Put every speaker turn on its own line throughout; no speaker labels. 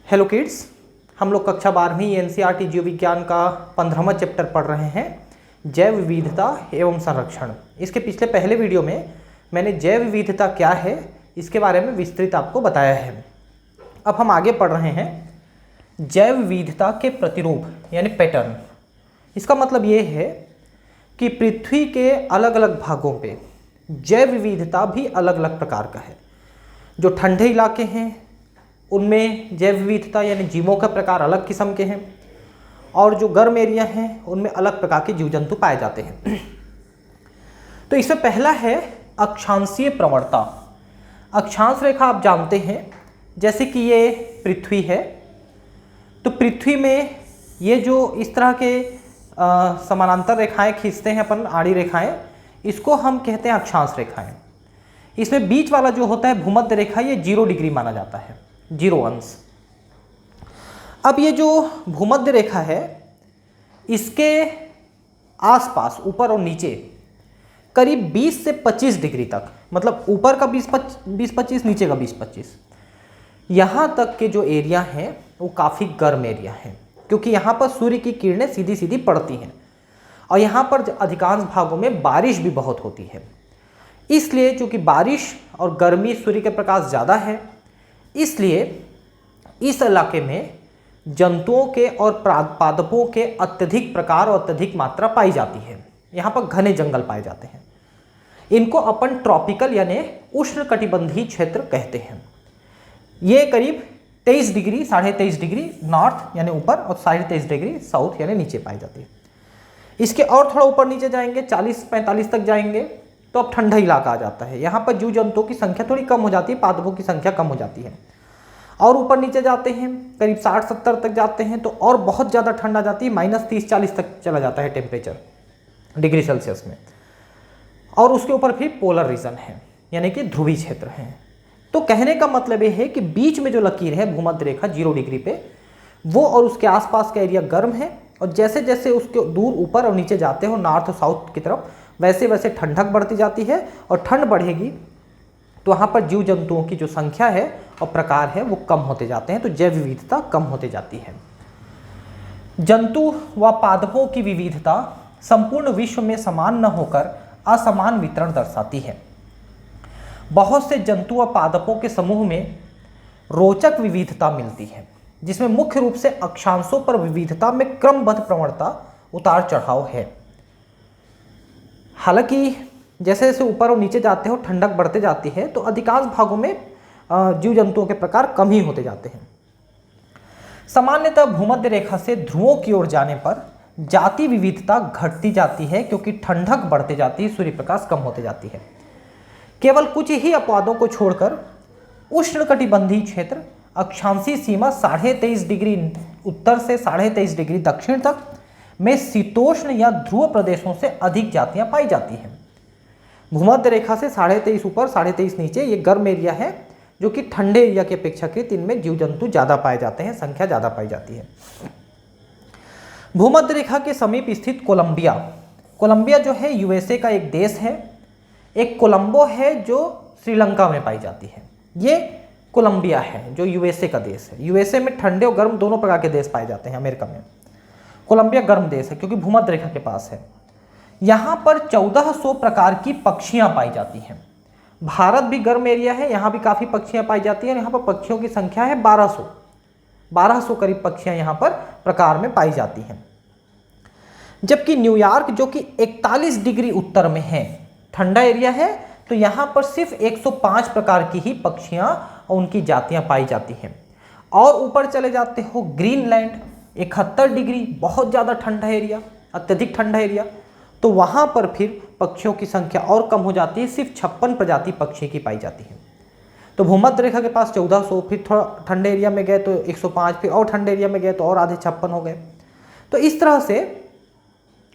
Hello kids, हम लोग कक्षा 12वीं एनसीईआरटी जीव विज्ञान का 15वां चैप्टर पढ़ रहे हैं, जैव विविधता एवं संरक्षण। इसके पिछले पहले वीडियो में मैंने जैव विविधता क्या है इसके बारे में विस्तृत आपको बताया है। अब हम आगे पढ़ रहे हैं जैव विविधता के प्रतिरूप यानी पैटर्न। इसका मतलब ये है कि पृथ्वी के अलग अलग भागों पे जैव विविधता भी अलग अलग प्रकार का है। जो ठंडे इलाके हैं उनमें जैव विविधता यानी जीवों का प्रकार अलग किस्म के हैं, और जो गर्म एरिया हैं उनमें अलग प्रकार के जीव जंतु पाए जाते हैं। तो इसमें पहला है अक्षांशीय प्रवणता। अक्षांश रेखा आप जानते हैं, जैसे कि ये पृथ्वी है, तो पृथ्वी में ये जो इस तरह के समानांतर रेखाएं खींचते हैं अपन, आड़ी रेखाएं, इसको हम कहते हैं अक्षांश रेखाएं। इसमें बीच वाला जो होता है भूमध्य रेखा, ये 0 डिग्री माना जाता है, 0 अंश। अब ये जो भूमध्य रेखा है इसके आसपास ऊपर और नीचे करीब 20 से 25 डिग्री तक, मतलब ऊपर का 20-25, नीचे का 20-25, यहाँ तक के जो एरिया हैं वो काफ़ी गर्म एरिया हैं, क्योंकि यहाँ पर सूर्य की किरणें सीधी सीधी पड़ती हैं और यहाँ पर अधिकांश भागों में बारिश भी बहुत होती है। इसलिए चूँकि बारिश और गर्मी, सूर्य के प्रकाश ज़्यादा है, इसलिए इस इलाके में जंतुओं के और पादपों के अत्यधिक प्रकार और अत्यधिक मात्रा पाई जाती है। यहाँ पर घने जंगल पाए जाते हैं। इनको अपन ट्रॉपिकल यानी उष्णकटिबंधीय क्षेत्र कहते हैं। ये करीब 23 डिग्री, 23.5 डिग्री नॉर्थ यानी ऊपर और 23.5 डिग्री साउथ यानी नीचे पाई जाती है। इसके और थोड़ा ऊपर नीचे जाएंगे, 40-45 तक जाएंगे तो अब ठंडा इलाका आ जाता है। यहाँ पर जीव जंतुओं की संख्या थोड़ी कम हो जाती है, पादपों की संख्या कम हो जाती है। और ऊपर नीचे जाते हैं, करीब 60-70 तक जाते हैं तो और बहुत ज़्यादा ठंड आ जाती है, -30-40 तक चला जाता है टेम्परेचर डिग्री सेल्सियस में। और उसके ऊपर फिर पोलर रीजन है, यानी कि ध्रुवीय क्षेत्र है। तो कहने का मतलब ये है कि बीच में जो लकीर है भूमध्य रेखा 0 डिग्री पे, वो और उसके आसपास का एरिया गर्म है, और जैसे जैसे उसके दूर ऊपर और नीचे जाते हो नॉर्थ और साउथ की तरफ, वैसे वैसे ठंडक बढ़ती जाती है, और ठंड बढ़ेगी तो वहाँ पर जीव जंतुओं की जो संख्या है और प्रकार है वो कम होते जाते हैं, तो जैव विविधता कम होते जाती है। जंतु व पादपों की विविधता संपूर्ण विश्व में समान न होकर असमान वितरण दर्शाती है। बहुत से जंतु व पादपों के समूह में रोचक विविधता मिलती है, जिसमें मुख्य रूप से अक्षांशों पर विविधता में क्रमबद्ध प्रवणता, उतार चढ़ाव है। हालांकि जैसे जैसे ऊपर और नीचे जाते हो ठंडक बढ़ते जाती है, तो अधिकांश भागों में जीव जंतुओं के प्रकार कम ही होते जाते हैं। सामान्यतः भूमध्य रेखा से ध्रुवों की ओर जाने पर जाति विविधता घटती जाती है, क्योंकि ठंडक बढ़ते जाती है, सूर्य प्रकाश कम होते जाती है। केवल कुछ ही अपवादों को छोड़कर उष्णकटिबंधीय क्षेत्र अक्षांशीय सीमा 23.5 डिग्री उत्तर से 23.5 डिग्री दक्षिण तक में शीतोष्ण या ध्रुव प्रदेशों से अधिक जातियां पाई जाती हैं। भूमध्य रेखा से 23.5 ऊपर, 23.5 नीचे ये गर्म एरिया है, जो कि ठंडे एरिया की अपेक्षाकृत इनमें जीव जंतु ज़्यादा पाए जाते हैं, संख्या ज़्यादा पाई जाती है। भूमध्य रेखा के समीप स्थित कोलंबिया, कोलंबिया जो है यूएसए का एक देश है। एक कोलंबो है जो श्रीलंका में पाई जाती है। ये कोलंबिया है जो यूएसए का देश है। यूएसए में ठंडे और गर्म दोनों प्रकार के देश पाए जाते हैं। अमेरिका में कोलंबिया गर्म देश है क्योंकि भूमध्य रेखा के पास है। यहाँ पर 1400 प्रकार की पक्षियाँ पाई जाती हैं। भारत भी गर्म एरिया है, यहाँ भी काफ़ी पक्षियाँ पाई जाती हैं। यहाँ पर पक्षियों की संख्या है 1200 करीब पक्षियाँ यहाँ पर प्रकार में पाई जाती हैं। जबकि न्यूयॉर्क जो कि 41 डिग्री उत्तर में है, ठंडा एरिया है, तो यहाँ पर सिर्फ 105 प्रकार की ही पक्षियाँ और उनकी जातियाँ पाई जाती हैं। और ऊपर चले जाते हो ग्रीनलैंड, 71 डिग्री, बहुत ज़्यादा ठंडा एरिया, अत्यधिक ठंडा एरिया, तो वहाँ पर फिर पक्षियों की संख्या और कम हो जाती है, सिर्फ 56 प्रजाति पक्षी की पाई जाती है। तो भूमध्य रेखा के पास 1400, फिर थोड़ा ठंडे एरिया में गए तो 105, फिर और ठंडे एरिया में गए तो और आधे 56 हो गए। तो इस तरह से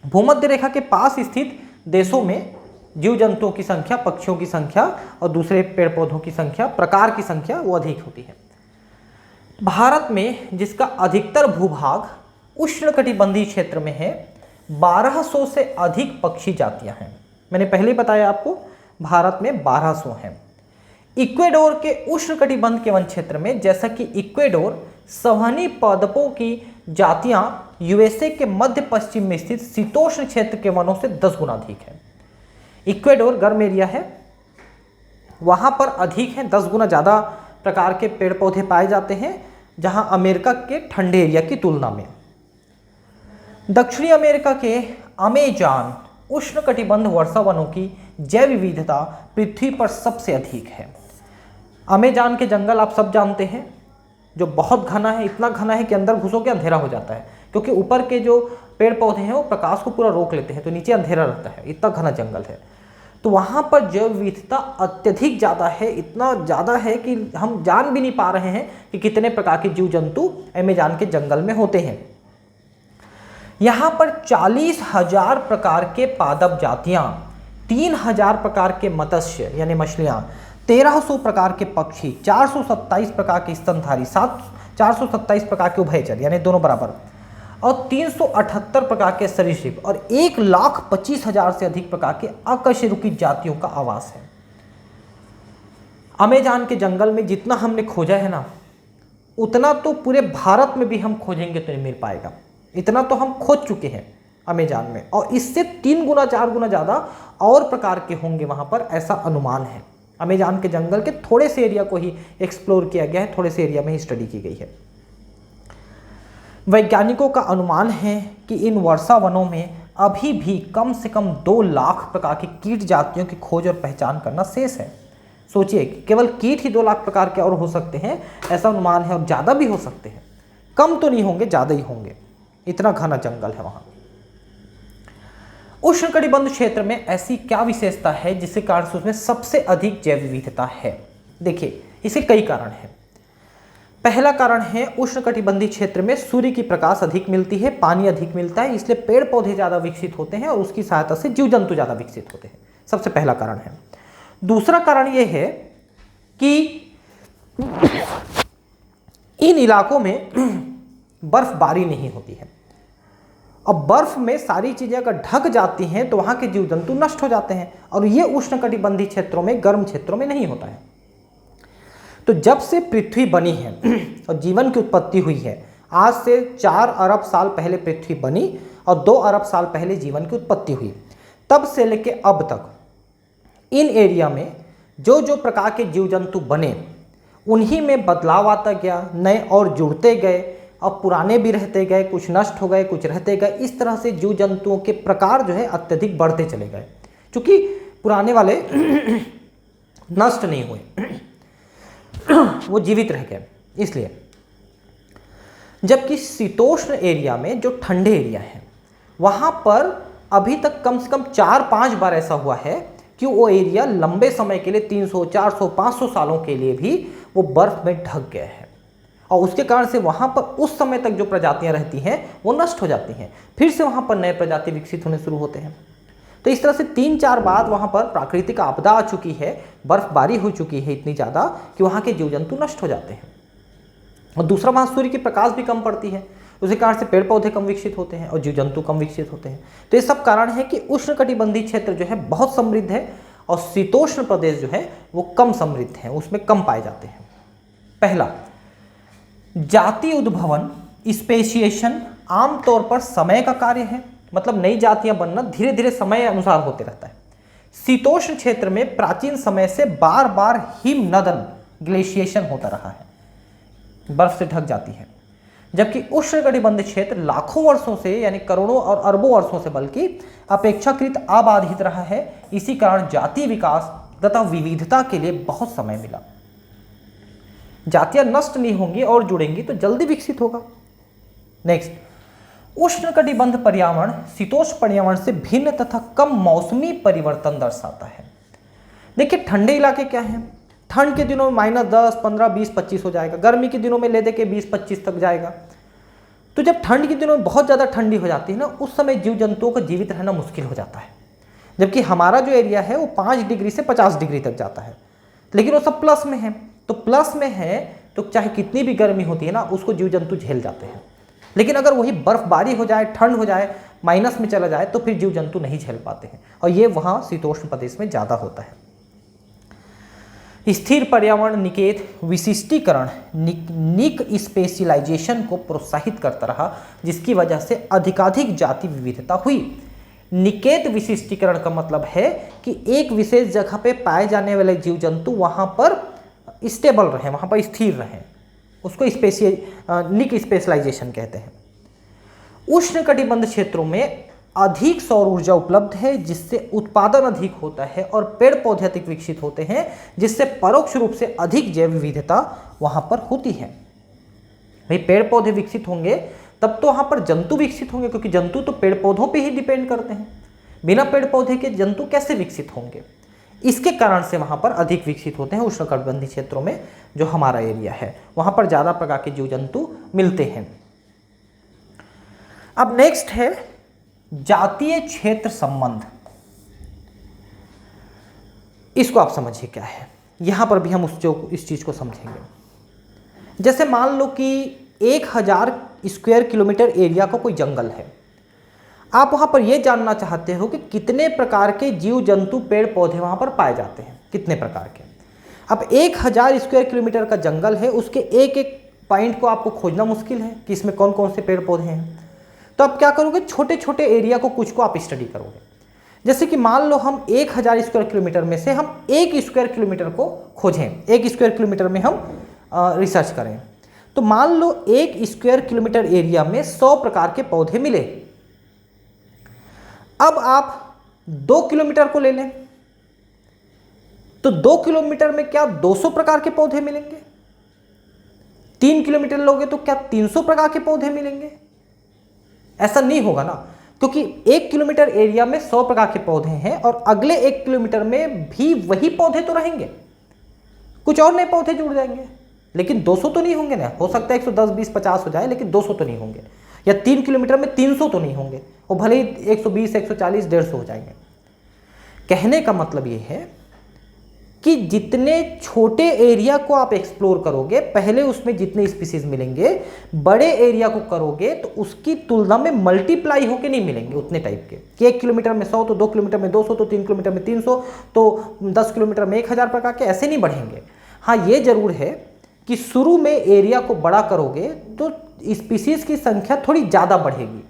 भूमध्य रेखा के पास स्थित देशों में जीव जंतुओं की संख्या, पक्षियों की संख्या और दूसरे पेड़ पौधों की संख्या, प्रकार की संख्या वो अधिक होती है। भारत में जिसका अधिकतर भूभाग उष्णकटिबंधीय क्षेत्र में है, 1200 से अधिक पक्षी जातियां हैं। मैंने पहले बताया आपको, भारत में 1200 हैं। इक्वेडोर के उष्णकटिबंध के वन क्षेत्र में, जैसा कि इक्वेडोर संवहनी पादपों की जातियां यूएसए के मध्य पश्चिम में स्थित शीतोष्ण क्षेत्र के वनों से 10 गुना अधिक है। इक्वेडोर गर्म एरिया है, वहां पर अधिक है, 10 गुना ज़्यादा प्रकार के पेड़ पौधे पाए जाते हैं, जहां अमेरिका के ठंडे एरिया की तुलना में। दक्षिणी अमेरिका के अमेज़न उष्णकटिबंध वर्षा वनों की जैव विविधता पृथ्वी पर सबसे अधिक है। अमेज़न के जंगल आप सब जानते हैं, जो बहुत घना है, इतना घना है कि अंदर घुसोगे अंधेरा हो जाता है, क्योंकि ऊपर के जो पेड़ पौधे हैं वो प्रकाश को पूरा रोक लेते हैं, तो नीचे अंधेरा रहता है, इतना घना जंगल है। तो वहाँ पर जैव विविधता अत्यधिक ज़्यादा है, इतना ज़्यादा है कि हम जान भी नहीं पा रहे हैं कि कितने प्रकार के जीव जंतु अमेज़न के जंगल में होते हैं। यहाँ पर 40,000 प्रकार के पादप जातियाँ, 3,000 प्रकार के मत्स्य यानी मछलियाँ, 1300 प्रकार के पक्षी, 427 प्रकार के स्तनधारी, 427 प्रकार के उभयचर यानी दोनों बराबर, और 378 प्रकार के सरीसृप और 1,25,000 से अधिक प्रकार के अकशेरुकी जातियों का आवास है। अमेज़न के जंगल में जितना हमने खोजा है ना, उतना तो पूरे भारत में भी हम खोजेंगे तो नहीं मिल पाएगा। इतना तो हम खोज चुके हैं अमेज़न में, और इससे 3 गुना 4 गुना ज़्यादा और प्रकार के होंगे वहाँ पर, ऐसा अनुमान है। अमेज़न के जंगल के थोड़े से एरिया को ही एक्सप्लोर किया गया है, थोड़े से एरिया में ही स्टडी की गई है। वैज्ञानिकों का अनुमान है कि इन वर्षा वनों में अभी भी कम से कम 2 लाख प्रकार की कीट जातियों की खोज और पहचान करना शेष है। सोचिए कि केवल कीट ही 2 लाख प्रकार के और हो सकते हैं, ऐसा अनुमान है, और ज़्यादा भी हो सकते हैं, कम तो नहीं होंगे, ज़्यादा ही होंगे, इतना घना जंगल है वहाँ। उष्णकटिबंध क्षेत्र में ऐसी क्या विशेषता है जिसके कारण से उसमें सबसे अधिक जैव विविधता है? देखिए, इसके कई कारण हैं। पहला कारण है उष्णकटिबंधीय क्षेत्र में सूर्य की प्रकाश अधिक मिलती है, पानी अधिक मिलता है, इसलिए पेड़ पौधे ज़्यादा विकसित होते हैं और उसकी सहायता से जीव जंतु ज़्यादा विकसित होते हैं। सबसे पहला कारण है। दूसरा कारण यह है कि इन इलाकों में बर्फबारी नहीं होती है। अब बर्फ में सारी चीजें अगर ढक जाती हैं तो वहां के जीव जंतु नष्ट हो जाते हैं, और ये उष्णकटिबंधीय क्षेत्रों में, गर्म क्षेत्रों में नहीं होता है। तो जब से पृथ्वी बनी है और जीवन की उत्पत्ति हुई है, आज से 4 अरब साल पहले पृथ्वी बनी और 2 अरब साल पहले जीवन की उत्पत्ति हुई, तब से लेके अब तक इन एरिया में जो जो प्रकार के जीव जंतु बने, उन्हीं में बदलाव आता गया, नए और जुड़ते गए, अब पुराने भी रहते गए, कुछ नष्ट हो गए, कुछ रहते गए। इस तरह से जीव जंतुओं के प्रकार जो है अत्यधिक बढ़ते चले गए, क्योंकि पुराने वाले नष्ट नहीं हुए, वो जीवित रह गए। इसलिए जबकि शीतोष्ण एरिया में, जो ठंडे एरिया है, वहाँ पर अभी तक कम से कम 4-5 बार ऐसा हुआ है कि वो एरिया लंबे समय के लिए 300, 400, 500 सालों के लिए भी वो बर्फ में ढक गए हैं, और उसके कारण से वहाँ पर उस समय तक जो प्रजातियाँ रहती हैं वो नष्ट हो जाती हैं, फिर से वहाँ पर नए प्रजाति विकसित होने शुरू होते हैं। तो इस तरह से 3-4 बार वहाँ पर प्राकृतिक आपदा आ चुकी है, बर्फबारी हो चुकी है इतनी ज़्यादा कि वहाँ के जीव जंतु नष्ट हो जाते हैं। और दूसरा, वहाँ सूर्य की प्रकाश भी कम पड़ती है, उसके कारण से पेड़ पौधे कम विकसित होते हैं और जीव जंतु कम विकसित होते हैं। तो ये सब कारण है कि उष्णकटिबंधीय क्षेत्र जो है बहुत समृद्ध है, और शीतोष्ण प्रदेश जो है वो कम समृद्ध है, उसमें कम पाए जाते हैं। पहला, जाति उद्भवन, स्पेशिएशन आमतौर पर समय का कार्य है, मतलब नई जातियां बनना धीरे धीरे समय अनुसार होते रहता है। शीतोष्ण क्षेत्र में प्राचीन समय से बार बार हिमनदन, ग्लेशिएशन होता रहा है, बर्फ से ढक जाती है, जबकि उष्णकटिबंधीय क्षेत्र लाखों वर्षों से, यानी करोड़ों और अरबों वर्षों से बल्कि अपेक्षाकृत अबाधित रहा है। इसी कारण जातीय विकास तथा विविधता के लिए बहुत समय मिला। जातियां नष्ट नहीं होंगी और जुड़ेंगी तो जल्दी विकसित होगा। नेक्स्ट, उष्णकटिबंध पर्यावरण शीतोष्ण पर्यावरण से भिन्न तथा कम मौसमी परिवर्तन दर्शाता है। देखिए, ठंडे इलाके क्या हैं? ठंड के दिनों में -10, 15, 20, 25 हो जाएगा, गर्मी के दिनों में ले दे के 20-25 तक जाएगा। तो जब ठंड के दिनों में बहुत ज़्यादा ठंडी हो जाती है ना, उस समय जीव जंतुओं का जीवित रहना मुश्किल हो जाता है। जबकि हमारा जो एरिया है वो 5 डिग्री से 50 डिग्री तक जाता है, लेकिन वो सब प्लस में है। तो प्लस में है तो चाहे कितनी भी गर्मी होती है ना, उसको जीव जंतु झेल जाते हैं। लेकिन अगर वही बर्फबारी हो जाए, ठंड हो जाए, माइनस में चला जाए, तो फिर जीव जंतु नहीं झेल पाते हैं, और ये वहाँ शीतोष्ण प्रदेश में ज़्यादा होता है। स्थिर पर्यावरण निकेत विशिष्टीकरण निक स्पेशलाइजेशन को प्रोत्साहित करता रहा, जिसकी वजह से अधिकाधिक जाति विविधता हुई। निकेत विशिष्टीकरण का मतलब है कि एक विशेष जगह पे पाए जाने वाले जीव जंतु वहां पर स्टेबल रहें, वहां पर स्थिर रहें, उसको निक स्पेशलाइजेशन कहते हैं। उष्णकटिबंध क्षेत्रों में अधिक सौर ऊर्जा उपलब्ध है, जिससे उत्पादन अधिक होता है और पेड़ पौधे अधिक विकसित होते हैं, जिससे परोक्ष रूप से अधिक जैव विविधता वहां पर होती है। भाई पेड़ पौधे विकसित होंगे तब तो वहां पर जंतु विकसित होंगे, क्योंकि जंतु तो पेड़ पौधों पे ही डिपेंड करते हैं। बिना पेड़ पौधे के जंतु कैसे विकसित होंगे? इसके कारण से वहां पर अधिक विकसित होते हैं उष्णकटिबंधीय क्षेत्रों में। जो हमारा एरिया है वहां पर ज्यादा प्रकार के जीव जंतु मिलते हैं। अब नेक्स्ट है जातीय क्षेत्र संबंध। इसको आप समझिए क्या है, यहां पर भी हम इस चीज को समझेंगे। जैसे मान लो कि 1000 स्क्वायर किलोमीटर एरिया का कोई जंगल है, आप वहां पर यह जानना चाहते हो कि कितने प्रकार के जीव जंतु पेड़ पौधे वहां पर पाए जाते हैं, कितने प्रकार के। अब 1000 स्क्वायर किलोमीटर का जंगल है, उसके एक एक पॉइंट को आपको खोजना मुश्किल है कि इसमें कौन कौन से पेड़ पौधे हैं। तो आप क्या करोगे, छोटे छोटे एरिया को कुछ को आप स्टडी करोगे। जैसे कि मान लो हम 1000 स्क्वायर किलोमीटर में से हम 1 स्क्वायर किलोमीटर को खोजें, 1 स्क्वायर किलोमीटर में हम रिसर्च करें। तो मान लो 1 स्क्वायर किलोमीटर एरिया में 100 प्रकार के पौधे मिले। अब आप 2 किलोमीटर को ले लें, तो 2 किलोमीटर में क्या 200 प्रकार के पौधे मिलेंगे? 3 किलोमीटर लोगे तो क्या 300 प्रकार के पौधे मिलेंगे? ऐसा नहीं होगा ना, क्योंकि 1 किलोमीटर एरिया में 100 प्रकार के पौधे हैं और अगले 1 किलोमीटर में भी वही पौधे तो रहेंगे, कुछ और नए पौधे जुड़ जाएंगे, लेकिन 200 तो नहीं होंगे ना। हो सकता है 110, 20, 50 हो जाए, लेकिन 200 तो नहीं होंगे। या 3 किलोमीटर में 300 तो नहीं होंगे, और भले ही 120, 140, 150 हो जाएंगे। कहने का मतलब ये है कि जितने छोटे एरिया को आप एक्सप्लोर करोगे, पहले उसमें जितने स्पीसीज मिलेंगे, बड़े एरिया को करोगे तो उसकी तुलना में मल्टीप्लाई होके नहीं मिलेंगे उतने टाइप के। कि 1 किलोमीटर में 100, तो 2 किलोमीटर में 200, तो 3 किलोमीटर में 300, तो 10 किलोमीटर में 1000 प्रकार के, ऐसे नहीं बढ़ेंगे। हाँ, ये जरूर है कि शुरू में एरिया को बड़ा करोगे तो स्पीसीज की संख्या थोड़ी ज़्यादा बढ़ेगी,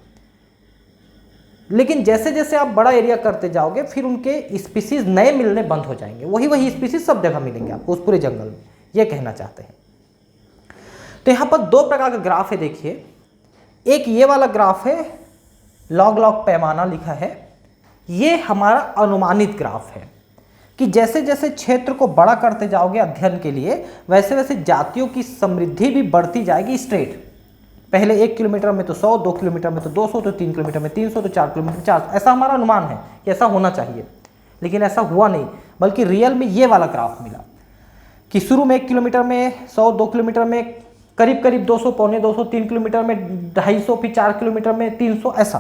लेकिन जैसे जैसे आप बड़ा एरिया करते जाओगे फिर उनके स्पीसीज नए मिलने बंद हो जाएंगे। वही स्पीसीज सब जगह मिलेंगे आपको उस पूरे जंगल में, ये कहना चाहते हैं। तो यहाँ पर 2 प्रकार का ग्राफ है, देखिए। एक ये वाला ग्राफ है, लॉग लॉग पैमाना लिखा है। ये हमारा अनुमानित ग्राफ है कि जैसे जैसे क्षेत्र को बड़ा करते जाओगे अध्ययन के लिए, वैसे वैसे जातियों की समृद्धि भी बढ़ती जाएगी स्ट्रेट। पहले 1 किलोमीटर में तो 100, 2 किलोमीटर में तो 200, तो 3 किलोमीटर में 300, तो 4 किलोमीटर 400। ऐसा हमारा अनुमान है कि ऐसा होना चाहिए, लेकिन ऐसा हुआ नहीं, बल्कि रियल में ये वाला ग्राफ मिला कि शुरू में 1 किलोमीटर में 100, 2 किलोमीटर में करीब करीब 200, पौने 200, 3 किलोमीटर में 250, फिर 4 किलोमीटर में 300, ऐसा।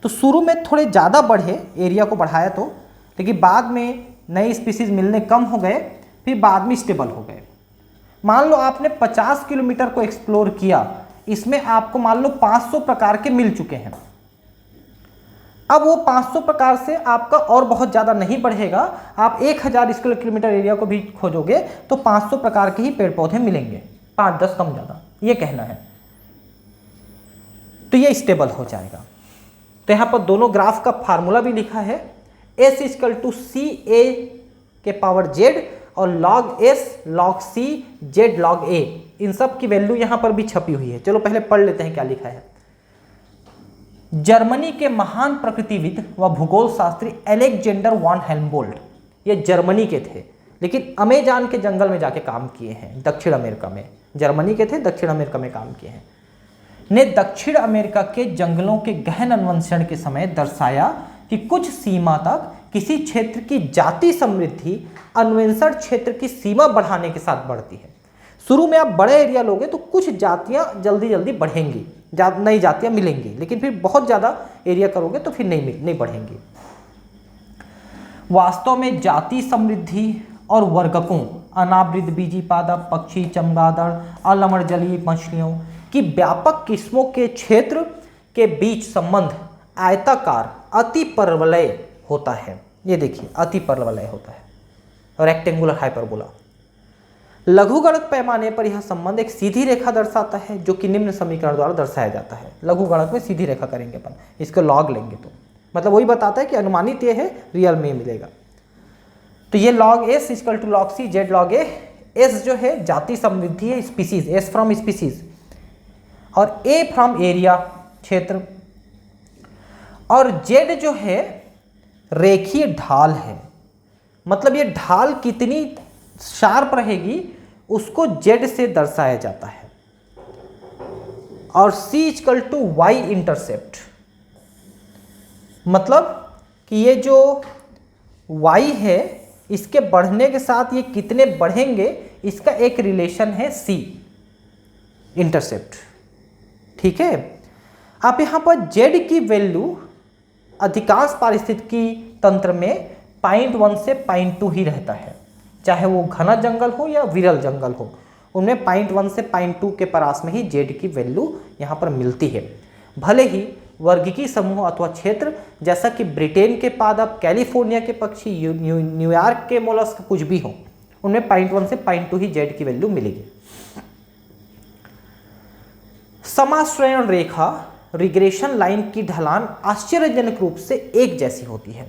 तो शुरू में थोड़े ज़्यादा बढ़े, एरिया को बढ़ाया तो, लेकिन बाद में नए स्पीसीज मिलने कम हो गए, फिर बाद में स्टेबल हो गए। मान लो आपने 50 किलोमीटर को एक्सप्लोर किया, इसमें आपको मान लो 500 प्रकार के मिल चुके हैं। अब वो 500 प्रकार से आपका और बहुत ज़्यादा नहीं बढ़ेगा। आप 1000 स्क्वायर किलोमीटर एरिया को भी खोजोगे तो 500 प्रकार के ही पेड़ पौधे मिलेंगे, 5-10 कम ज़्यादा, ये कहना है। तो ये स्टेबल हो जाएगा। तो यहाँ पर दोनों ग्राफ का फार्मूला भी लिखा है, S=CA⁴Z और log S log C Z log A। इन सब की वैल्यू यहां पर भी छपी हुई है। चलो पहले पढ़ लेते हैं क्या लिखा है। जर्मनी के महान प्रकृतिविद व भूगोल शास्त्री अलेक्जेंडर वॉन हेल्महोल्ट्ज, ये जर्मनी के थे, लेकिन अमेज़न के जंगल में जाके काम किए हैं, दक्षिण अमेरिका में। जर्मनी के थे, दक्षिण अमेरिका में काम किए हैं। ने दक्षिण अमेरिका के जंगलों के गहन अन्वेषण के समय दर्शाया कि कुछ सीमा तक किसी क्षेत्र की जाति समृद्धि अन्वेषण क्षेत्र की सीमा बढ़ाने के साथ बढ़ती है। शुरू में आप बड़े एरिया लोगे तो कुछ जातियां जल्दी जल्दी बढ़ेंगी, नई जातियां मिलेंगी, लेकिन फिर बहुत ज़्यादा एरिया करोगे तो फिर नहीं बढ़ेंगी। वास्तव में जाति समृद्धि और वर्गकों, अनावृत बीजी पादप, पक्षी, चमगादड़, अलमर जलीय मछलियों की व्यापक किस्मों के क्षेत्र के बीच संबंध आयताकार अति परवलय होता है। ये देखिए, अति परवलय होता है, रेक्टेंगुलर हाइपरबोला। लघुगणक पैमाने पर यह संबंध एक सीधी रेखा दर्शाता है, जो कि निम्न समीकरण द्वारा दर्शाया जाता है। लघुगणक में सीधी रेखा करेंगे अपन, इसको लॉग लेंगे तो मतलब वही बताता है कि अनुमानित ये है, रियल में मिलेगा। तो ये log s equal to log c z log a। s जो है जाति समृद्धि है, स्पीसीज, s फ्रॉम स्पीसीज, और a फ्रॉम एरिया, क्षेत्र, और z जो है रेखीय ढाल है, मतलब ये ढाल कितनी शार्प रहेगी उसको z से दर्शाया जाता है। और c equal to y intercept, मतलब कि ये जो y है इसके बढ़ने के साथ ये कितने बढ़ेंगे, इसका एक रिलेशन है c इंटरसेप्ट। ठीक है, आप यहाँ पर z की वैल्यू अधिकांश पारिस्थितिकी तंत्र में 0.1 से 0.2 ही रहता है, चाहे वो घना जंगल हो या विरल जंगल हो, उनमें 0.1 से 0.2 के पास में ही z की वैल्यू यहाँ पर मिलती है। भले ही वर्गीकी समूह अथवा क्षेत्र जैसा कि ब्रिटेन के पादप, कैलिफोर्निया के पक्षी, न्यूयॉर्क के मोलस्क कुछ भी हो, उनमें 0.1 से 0.2 ही z की वैल्यू मिलेगी। समाश्रयण रेखा रिग्रेशन लाइन की ढलान आश्चर्यजनक रूप से एक जैसी होती है,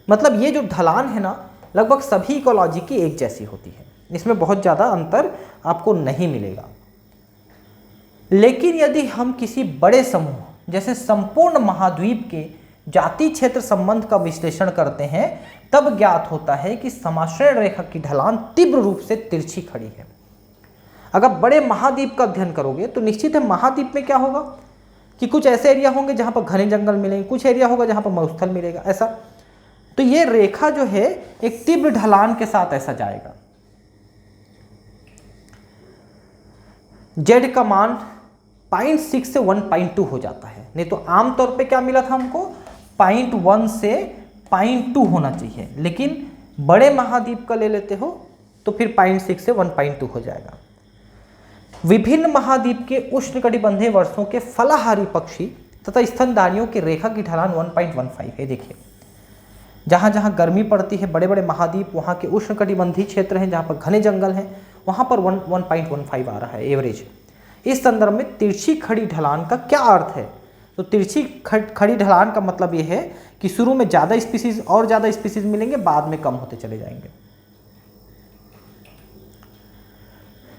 मतलब ये जो ढलान है ना लगभग सभी इकोलॉजी की एक जैसी होती है, इसमें बहुत ज़्यादा अंतर आपको नहीं मिलेगा। लेकिन यदि हम किसी बड़े समूह जैसे संपूर्ण महाद्वीप के जाति क्षेत्र संबंध का विश्लेषण करते हैं, तब ज्ञात होता है कि समाश्रयण रेखा की ढलान तीव्र रूप से तिरछी खड़ी है। अगर बड़े महाद्वीप का अध्ययन करोगे तो निश्चित है महाद्वीप में क्या होगा कि कुछ ऐसे एरिया होंगे जहां पर घने जंगल मिलेंगे, कुछ एरिया होगा जहां पर मरुस्थल मिलेगा, ऐसा। तो ये रेखा जो है एक तीव्र ढलान के साथ ऐसा जाएगा। z का मान 0.6 से 1.2 हो जाता है, नहीं तो आमतौर पे क्या मिला था हमको 0.1 से 0.2 होना चाहिए, लेकिन बड़े महाद्वीप का ले लेते हो तो फिर 0.6 से 1.2 हो जाएगा। विभिन्न महाद्वीप के उष्णकटिबंधीय वर्षों के फलाहारी पक्षी तथा स्तनधारियों की रेखा की ढलान 1.15 है। देखिए जहाँ जहाँ गर्मी पड़ती है, बड़े बड़े महाद्वीप, वहाँ के उष्णकटिबंधीय क्षेत्र हैं जहाँ पर घने जंगल हैं, वहाँ पर 1.15 आ रहा है एवरेज। इस संदर्भ में तिरछी खड़ी ढलान का क्या अर्थ है? तो तिरछी खड़ी ढलान का मतलब ये है कि शुरू में ज़्यादा स्पीसीज और ज़्यादा स्पीसीज मिलेंगे, बाद में कम होते चले जाएंगे।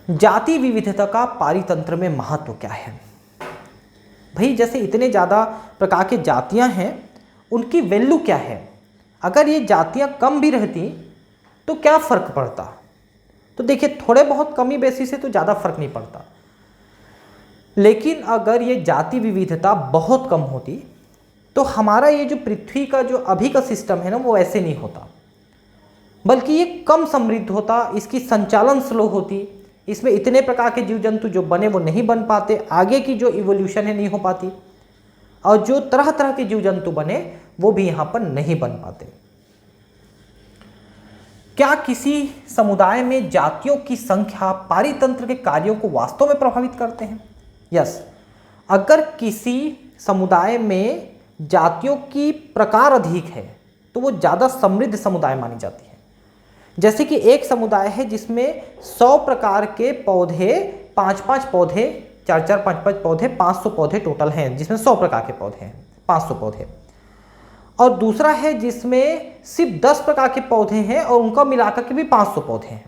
जाति विविधता का पारितंत्र में महत्व क्या है? भाई जैसे इतने ज़्यादा प्रकार के जातियां हैं, उनकी वैल्यू क्या है? अगर ये जातियां कम भी रहती तो क्या फ़र्क पड़ता? तो देखिए थोड़े बहुत कमी बेसिस से तो ज़्यादा फर्क नहीं पड़ता, लेकिन अगर ये जाति विविधता बहुत कम होती तो हमारा ये जो पृथ्वी का जो अभी का सिस्टम है ना वो ऐसे नहीं होता, बल्कि ये कम समृद्ध होता, इसकी संचालन स्लो होती, इसमें इतने प्रकार के जीव जंतु जो बने वो नहीं बन पाते, आगे की जो इवोल्यूशन है नहीं हो पाती, और जो तरह तरह के जीव जंतु बने वो भी यहाँ पर नहीं बन पाते। क्या किसी समुदाय में जातियों की संख्या पारितंत्र के कार्यों को वास्तव में प्रभावित करते हैं? यस, अगर किसी समुदाय में जातियों की प्रकार अधिक है तो वो ज़्यादा समृद्ध समुदाय मानी जाती है। जैसे कि एक समुदाय है जिसमें 100 प्रकार के पौधे, 5-5 पौधे, 4-4, 5-5 पौधे, 500 पौधे टोटल हैं, जिसमें 100 प्रकार के पौधे हैं, 500 पौधे। और दूसरा है जिसमें सिर्फ 10 प्रकार के पौधे हैं और उनका मिलाकर के भी 500 पौधे हैं।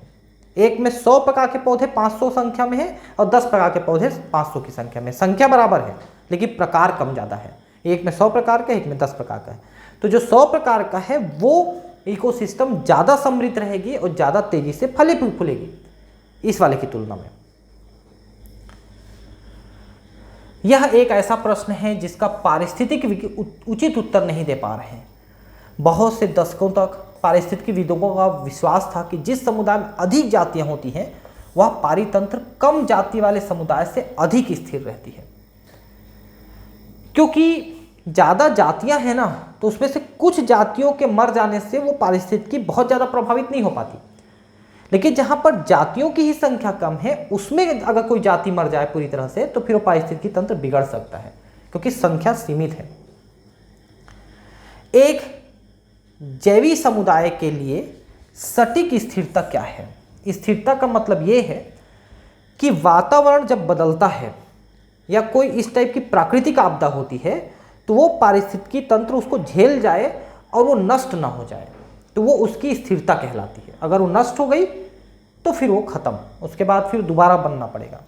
एक में 100 प्रकार के पौधे 500 संख्या में है और 10 प्रकार के पौधे 500 की संख्या में, संख्या बराबर है लेकिन प्रकार कम ज़्यादा है। एक में 100 प्रकार का, एक में 10 प्रकार का है। तो जो 100 प्रकार का है वो इकोसिस्टम ज़्यादा समृद्ध रहेगी और ज़्यादा तेजी से फले फूलेगी इस वाले की तुलना में। यह एक ऐसा प्रश्न है जिसका पारिस्थितिक उचित उत्तर नहीं दे पा रहे हैं। बहुत से दशकों तक पारिस्थितिकविदों का विश्वास था कि जिस समुदाय में अधिक जातियां होती हैं वह पारितंत्र कम जाति वाले समुदाय से अधिक स्थिर रहती है, क्योंकि ज़्यादा जातियां हैं ना तो उसमें से कुछ जातियों के मर जाने से वो पारिस्थितिकी बहुत ज़्यादा प्रभावित नहीं हो पाती, लेकिन जहाँ पर जातियों की ही संख्या कम है उसमें अगर कोई जाति मर जाए पूरी तरह से तो फिर वो पारिस्थितिकी तंत्र बिगड़ सकता है, क्योंकि संख्या सीमित है। एक जैवी समुदाय के लिए सटीक स्थिरता क्या है? स्थिरता का मतलब ये है कि वातावरण जब बदलता है या कोई इस टाइप की प्राकृतिक आपदा होती है तो वो पारिस्थितिकी तंत्र उसको झेल जाए और वो नष्ट ना हो जाए, तो वो उसकी स्थिरता कहलाती है। अगर वो नष्ट हो गई तो फिर वो खत्म, उसके बाद फिर दोबारा बनना पड़ेगा।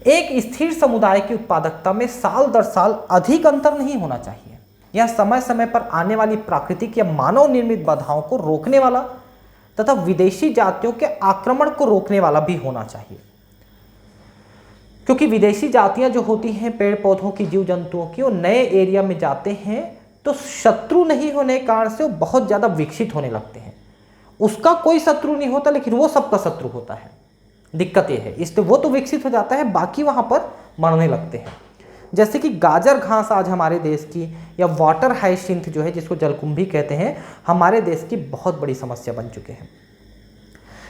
एक स्थिर समुदाय की उत्पादकता में साल दर साल अधिक अंतर नहीं होना चाहिए। यह समय समय पर आने वाली प्राकृतिक या मानव निर्मित बाधाओं को रोकने वाला तथा विदेशी जातियों के आक्रमण को रोकने वाला भी होना चाहिए, क्योंकि विदेशी जातियां जो होती हैं पेड़ पौधों की, जीव जंतुओं की, वो नए एरिया में जाते हैं तो शत्रु नहीं होने के कारण से वो बहुत ज़्यादा विकसित होने लगते हैं। उसका कोई शत्रु नहीं होता लेकिन वो सबका शत्रु होता है। दिक्कत ये है, इसलिए वो तो विकसित हो जाता है, बाकी वहाँ पर मरने लगते हैं। जैसे कि गाजर घास आज हमारे देश की, या वाटर हाइसिंथ जो है जिसको जलकुंभी कहते हैं, हमारे देश की बहुत बड़ी समस्या बन चुके हैं।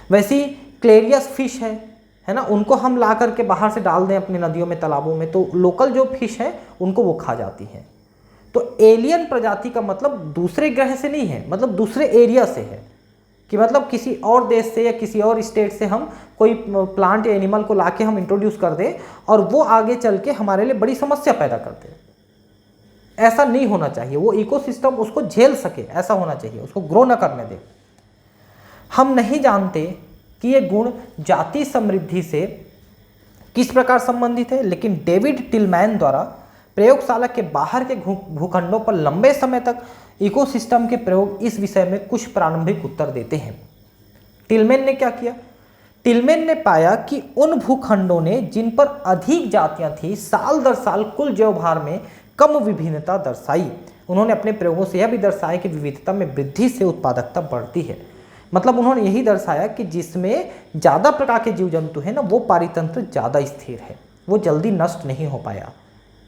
वैसी क्लेरियस फिश है ना, उनको हम ला करके बाहर से डाल दें अपनी नदियों में, तालाबों में, तो लोकल जो फिश है उनको वो खा जाती हैं। तो एलियन प्रजाति का मतलब दूसरे ग्रह से नहीं है, मतलब दूसरे एरिया से है, कि मतलब किसी और देश से या किसी और स्टेट से हम कोई प्लांट या एनिमल को लाके हम इंट्रोड्यूस कर दें और वो आगे चल के हमारे लिए बड़ी समस्या पैदा कर दे। ऐसा नहीं होना चाहिए, वो इकोसिस्टम उसको झेल सके, ऐसा होना चाहिए, उसको ग्रो न करने दे। हम नहीं जानते कि ये गुण जाति समृद्धि से किस प्रकार संबंधित है, लेकिन डेविड टिलमैन द्वारा प्रयोगशाला के बाहर के भूखंडों पर लंबे समय तक इकोसिस्टम के प्रयोग इस विषय में कुछ प्रारंभिक उत्तर देते हैं। टिलमैन ने क्या किया? टिलमैन ने पाया कि उन भूखंडों ने जिन पर अधिक जातियां थी साल दर साल कुल जैवभार में कम विभिन्नता दर्शाई। उन्होंने अपने प्रयोगों से यह भी दर्शाया कि विविधता में वृद्धि से उत्पादकता बढ़ती है। मतलब उन्होंने यही दर्शाया कि जिसमें ज़्यादा प्रकार के जीव जंतु हैं ना, वो पारितंत्र ज़्यादा स्थिर है, वो जल्दी नष्ट नहीं हो पाया,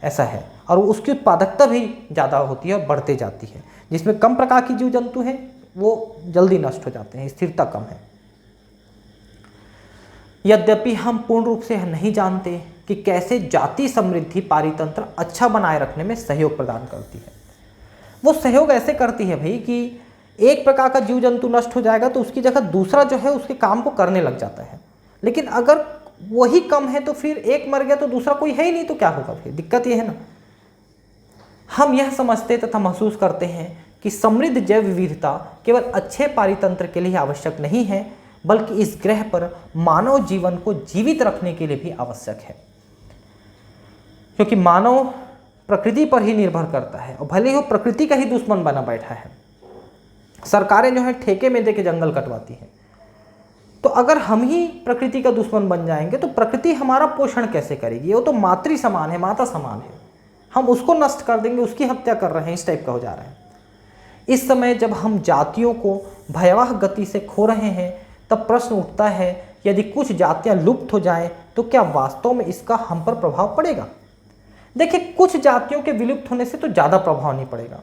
ऐसा है, और उसकी उत्पादकता भी ज़्यादा होती है और बढ़ते जाती है। जिसमें कम प्रकार के जीव जंतु हैं वो जल्दी नष्ट हो जाते हैं, स्थिरता कम है। यद्यपि हम पूर्ण रूप से नहीं जानते कि कैसे जाति समृद्धि पारितंत्र अच्छा बनाए रखने में सहयोग प्रदान करती है। वो सहयोग ऐसे करती है भाई कि एक प्रकार का जीव जंतु नष्ट हो जाएगा तो उसकी जगह दूसरा जो है उसके काम को करने लग जाता है, लेकिन अगर वही कम है तो फिर एक मर गया तो दूसरा कोई है ही नहीं, तो क्या होगा? फिर दिक्कत ये है ना। हम यह समझते तथा महसूस करते हैं कि समृद्ध जैव विविधता केवल अच्छे पारितंत्र के लिए आवश्यक नहीं है, बल्कि इस ग्रह पर मानव जीवन को जीवित रखने के लिए भी आवश्यक है, क्योंकि मानव प्रकृति पर ही निर्भर करता है और भले ही वो प्रकृति का ही दुश्मन बना बैठा है। सरकारें जो है ठेके में देके जंगल कटवाती हैं, तो अगर हम ही प्रकृति का दुश्मन बन जाएंगे तो प्रकृति हमारा पोषण कैसे करेगी? वो तो मातृ समान है, माता समान है, हम उसको नष्ट कर देंगे, उसकी हत्या कर रहे हैं, इस टाइप का हो जा रहा है। इस समय जब हम जातियों को भयावह गति से खो रहे हैं तब प्रश्न उठता है, यदि कुछ जातियां लुप्त हो जाएं तो क्या वास्तव में इसका हम पर प्रभाव पड़ेगा? देखिए, कुछ जातियों के विलुप्त होने से तो ज़्यादा प्रभाव नहीं पड़ेगा,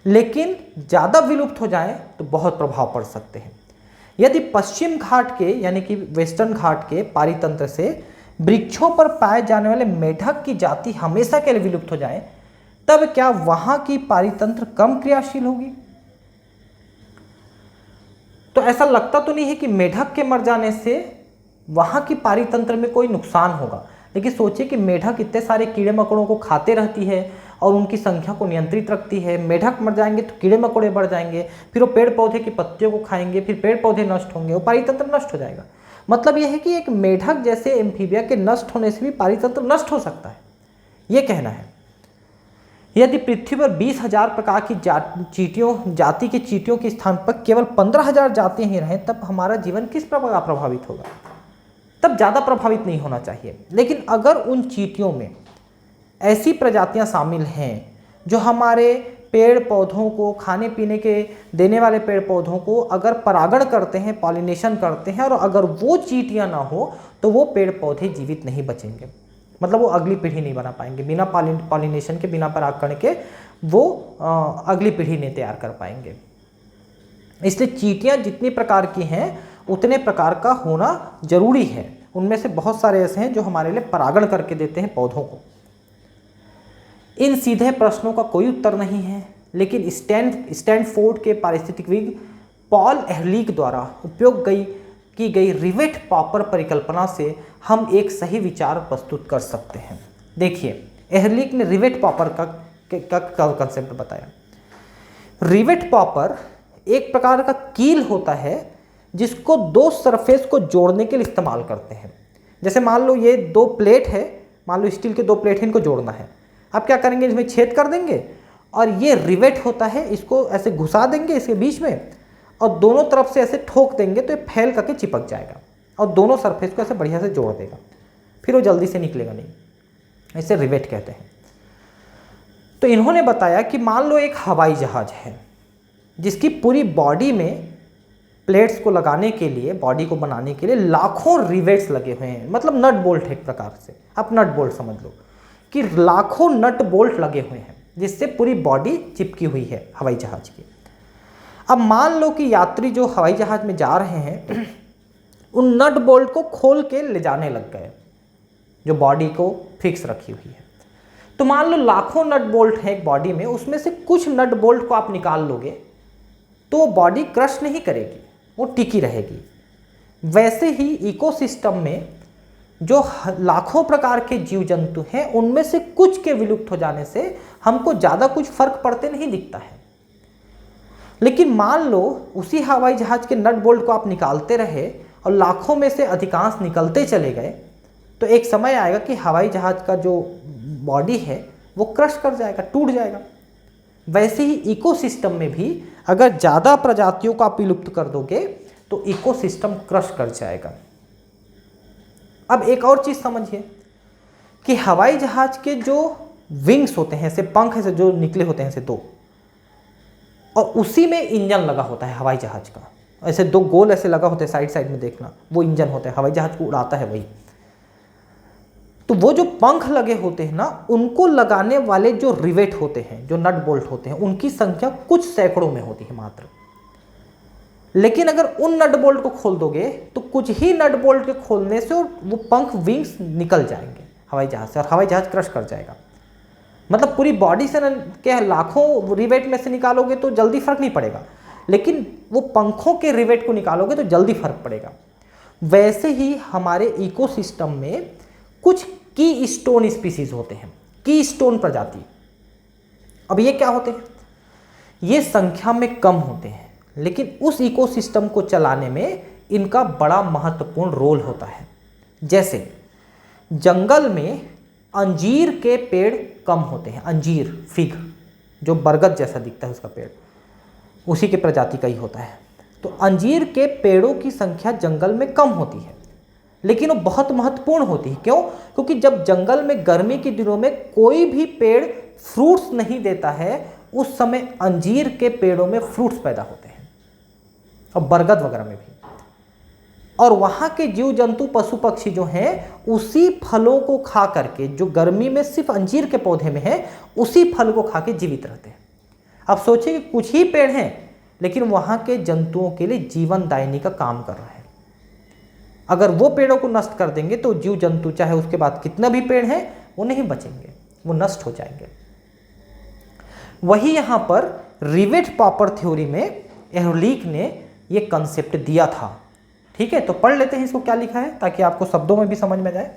लेकिन ज़्यादा विलुप्त हो जाएं तो बहुत प्रभाव पड़ सकते हैं। यदि पश्चिम घाट के यानी कि वेस्टर्न घाट के पारितंत्र से वृक्षों पर पाए जाने वाले मेढक की जाति हमेशा के लिए विलुप्त हो जाए, तब क्या वहां की पारितंत्र कम क्रियाशील होगी? तो ऐसा लगता तो नहीं है कि मेढक के मर जाने से वहां की पारितंत्र में कोई नुकसान होगा, लेकिन सोचिए कि मेढक इतने सारे कीड़े मकोड़ों को खाते रहती है और उनकी संख्या को नियंत्रित रखती है। मेढक मर जाएंगे तो कीड़े मकोड़े बढ़ जाएंगे, फिर वो पेड़ पौधे की पत्तियों को खाएंगे, फिर पेड़ पौधे नष्ट होंगे, वो पारितंत्र नष्ट हो जाएगा। मतलब यह है कि एक मेढक जैसे एम्फीबिया के नष्ट होने से भी पारितंत्र नष्ट हो सकता है, ये कहना है। यदि पृथ्वी पर 20,000 प्रकार की जाति के चींटियों के स्थान पर केवल 15,000 जातियां ही रहें, तब हमारा जीवन किस प्रकार प्रभावित होगा? तब ज़्यादा प्रभावित नहीं होना चाहिए। लेकिन अगर उन चींटियों में ऐसी प्रजातियां शामिल हैं जो हमारे पेड़ पौधों को, खाने पीने के देने वाले पेड़ पौधों को अगर परागण करते हैं, पॉलिनेशन करते हैं, और अगर वो चींटियां ना हो तो वो पेड़ पौधे जीवित नहीं बचेंगे, मतलब वो अगली पीढ़ी नहीं बना पाएंगे। बिना पॉलिनेशन के, बिना परागण के वो अगली पीढ़ी नहीं तैयार कर पाएंगे। इसलिए चींटियां जितनी प्रकार की हैं उतने प्रकार का होना जरूरी है। उनमें से बहुत सारे ऐसे हैं जो हमारे लिए परागण करके देते हैं पौधों को। इन सीधे प्रश्नों का कोई उत्तर नहीं है, लेकिन स्टैनफोर्ड के पारिस्थितिकविद पॉल एहरलिच द्वारा उपयोग की गई रिवेट पॉपर परिकल्पना से हम एक सही विचार प्रस्तुत कर सकते हैं। देखिए, एहरलिख ने रिवेट पॉपर का कंसेप्ट बताया। रिवेट पॉपर एक प्रकार का कील होता है जिसको दो सरफेस को जोड़ने के लिए इस्तेमाल करते हैं। जैसे मान लो ये दो प्लेट है, मान लो स्टील के दो प्लेट हैं, इनको जोड़ना है। आप क्या करेंगे, इसमें छेद कर देंगे और ये रिवेट होता है, इसको ऐसे घुसा देंगे इसके बीच में और दोनों तरफ से ऐसे ठोक देंगे तो ये फैल करके चिपक जाएगा और दोनों सरफेस को ऐसे बढ़िया से जोड़ देगा, फिर वो जल्दी से निकलेगा नहीं। इसे रिवेट कहते हैं। तो इन्होंने बताया कि मान लो एक हवाई जहाज है जिसकी पूरी बॉडी में प्लेट्स को लगाने के लिए, बॉडी को बनाने के लिए लाखों रिवेट्स लगे हुए हैं, मतलब नट बोल्ट है एक प्रकार से, आप नट बोल्ट समझ लो कि लाखों नट बोल्ट लगे हुए हैं जिससे पूरी बॉडी चिपकी हुई है हवाई जहाज की। अब मान लो कि यात्री जो हवाई जहाज में जा रहे हैं उन नट बोल्ट को खोल के ले जाने लग गए जो बॉडी को फिक्स रखी हुई है। तो मान लो लाखों नट बोल्ट है एक बॉडी में, उसमें से कुछ नट बोल्ट को आप निकाल लोगे तो वो बॉडी क्रश नहीं करेगी, वो टिकी रहेगी। वैसे ही इकोसिस्टम में जो लाखों प्रकार के जीव जंतु हैं उनमें से कुछ के विलुप्त हो जाने से हमको ज़्यादा कुछ फर्क पड़ते नहीं दिखता है। लेकिन मान लो उसी हवाई जहाज के नट बोल्ट को आप निकालते रहे और लाखों में से अधिकांश निकलते चले गए तो एक समय आएगा कि हवाई जहाज का जो बॉडी है वो क्रश कर जाएगा, टूट जाएगा। वैसे ही इकोसिस्टम में भी अगर ज़्यादा प्रजातियों को आप विलुप्त कर दोगे तो इकोसिस्टम क्रश कर जाएगा। अब एक और चीज़ समझिए कि हवाई जहाज के जो विंग्स होते हैं, ऐसे पंख ऐसे जो निकले होते हैं ऐसे दो, और उसी में इंजन लगा होता है हवाई जहाज का, ऐसे दो गोल ऐसे लगा होता है साइड साइड में, देखना वो इंजन होता है, हवाई जहाज को उड़ाता है वही। तो वो जो पंख लगे होते हैं ना, उनको लगाने वाले जो रिवेट होते हैं, जो नट बोल्ट होते हैं, उनकी संख्या कुछ सैकड़ों में होती है मात्र। लेकिन अगर उन नट बोल्ट को खोल दोगे तो कुछ ही नट बोल्ट के खोलने से वो पंख विंग्स निकल जाएंगे हवाई जहाज से और हवाई जहाज क्रश कर जाएगा। मतलब पूरी बॉडी से क्या लाखों रिवेट में से निकालोगे तो जल्दी फर्क नहीं पड़ेगा, लेकिन वो पंखों के रिवेट को निकालोगे तो जल्दी फर्क पड़ेगा। वैसे ही हमारे इकोसिस्टम में कुछ की स्टोन स्पीसीज होते हैं, की स्टोन प्रजाति। अब ये क्या होते हैं, ये संख्या में कम होते हैं लेकिन उस इकोसिस्टम को चलाने में इनका बड़ा महत्वपूर्ण रोल होता है। जैसे जंगल में अंजीर के पेड़ कम होते हैं, अंजीर फिग जो बरगद जैसा दिखता है उसका पेड़, उसी के प्रजाति का ही होता है। तो अंजीर के पेड़ों की संख्या जंगल में कम होती है लेकिन वो बहुत महत्वपूर्ण होती है। क्यों? क्योंकि जब जंगल में गर्मी के दिनों में कोई भी पेड़ फ्रूट्स नहीं देता है उस समय अंजीर के पेड़ों में फ्रूट्स पैदा होते हैं और बरगद वगैरह में भी। और वहाँ के जीव जंतु पशु पक्षी जो हैं उसी फलों को खा करके, जो गर्मी में सिर्फ अंजीर के पौधे में है, उसी फल को खा के जीवित रहते हैं। अब सोचिए कि कुछ ही पेड़ हैं लेकिन वहाँ के जंतुओं के लिए जीवनदायिनी का काम कर रहे हैं। अगर वो पेड़ों को नष्ट कर देंगे तो जीव जंतु चाहे उसके बाद कितना भी पेड़ है वो नहीं बचेंगे, वो नष्ट हो जाएंगे। वही यहाँ पर रिवेट पॉपर थ्योरी में एहरलिख ने ये कंसेप्ट दिया था। ठीक है, तो पढ़ लेते हैं इसको क्या लिखा है ताकि आपको शब्दों में भी समझ में जाए।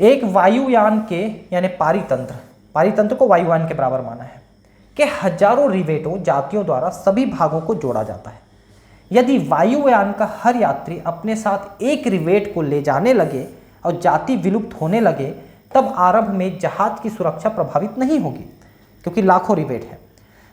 एक वायुयान के यानी पारितंत्र को वायुयान के बराबर माना है कि हजारों रिवेटों जातियों द्वारा सभी भागों को जोड़ा जाता है। यदि वायुयान का हर यात्री अपने साथ एक रिवेट को ले जाने लगे और जाति विलुप्त होने लगे तब आरंभ में जहाज की सुरक्षा प्रभावित नहीं होगी क्योंकि लाखों रिवेट है।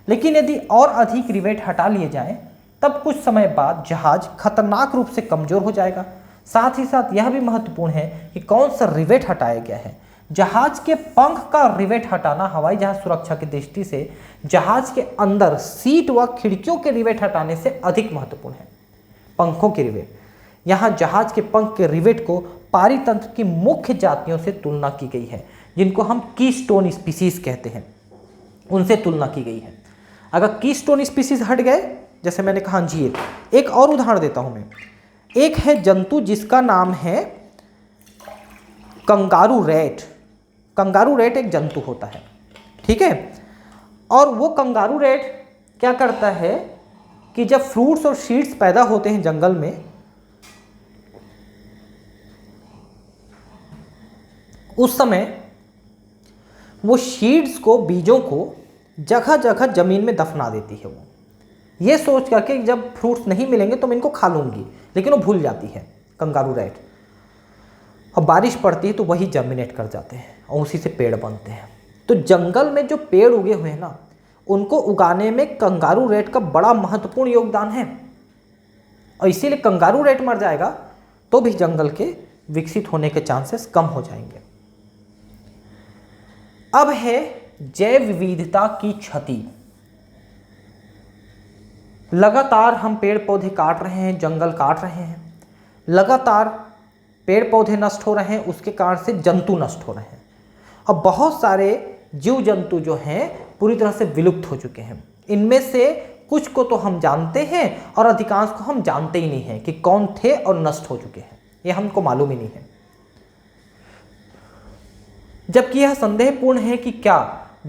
लेकिन यदि और अधिक रिवेट हटा लिए जाएं तब कुछ समय बाद जहाज खतरनाक रूप से कमजोर हो जाएगा। साथ ही साथ यह भी महत्वपूर्ण है कि कौन सा रिवेट हटाया गया है। जहाज के पंख का रिवेट हटाना हवाई जहाज सुरक्षा की दृष्टि से जहाज के अंदर सीट व खिड़कियों के रिवेट हटाने से अधिक महत्वपूर्ण है। पंखों के रिवेट, यहाँ जहाज के पंख के रिवेट को पारितंत्र की मुख्य जातियों से तुलना की गई है जिनको हम कीस्टोन स्पीसीज कहते हैं, उनसे तुलना की गई है। अगर कीस्टोन स्पीसीज हट गए, जैसे मैंने कहा अंजीर, एक और उदाहरण देता हूं मैं। एक है जंतु जिसका नाम है कंगारू रैट। कंगारू रैट एक जंतु होता है, ठीक है। और वो कंगारू रैट क्या करता है कि जब फ्रूट्स और सीड्स पैदा होते हैं जंगल में उस समय वो सीड्स को, बीजों को जगह जगह ज़मीन में दफना देती है। वो ये सोच करके जब फ्रूट्स नहीं मिलेंगे तो मैं इनको खा लूँगी, लेकिन वो भूल जाती है कंगारू रैट। अब बारिश पड़ती है तो वही जर्मिनेट कर जाते हैं और उसी से पेड़ बनते हैं। तो जंगल में जो पेड़ उगे हुए हैं ना, उनको उगाने में कंगारू रैट का बड़ा महत्वपूर्ण योगदान है। और इसीलिए कंगारू रैट मर जाएगा तो भी जंगल के विकसित होने के चांसेस कम हो जाएंगे। अब है जैव विविधता की क्षति। लगातार हम पेड़ पौधे काट रहे हैं, जंगल काट रहे हैं, लगातार पेड़ पौधे नष्ट हो रहे हैं, उसके कारण से जंतु नष्ट हो रहे हैं। अब बहुत सारे जीव जंतु जो हैं पूरी तरह से विलुप्त हो चुके हैं। इनमें से कुछ को तो हम जानते हैं और अधिकांश को हम जानते ही नहीं हैं कि कौन थे और नष्ट हो चुके हैं, ये हमको मालूम ही नहीं है। जबकि यह संदेहपूर्ण है कि क्या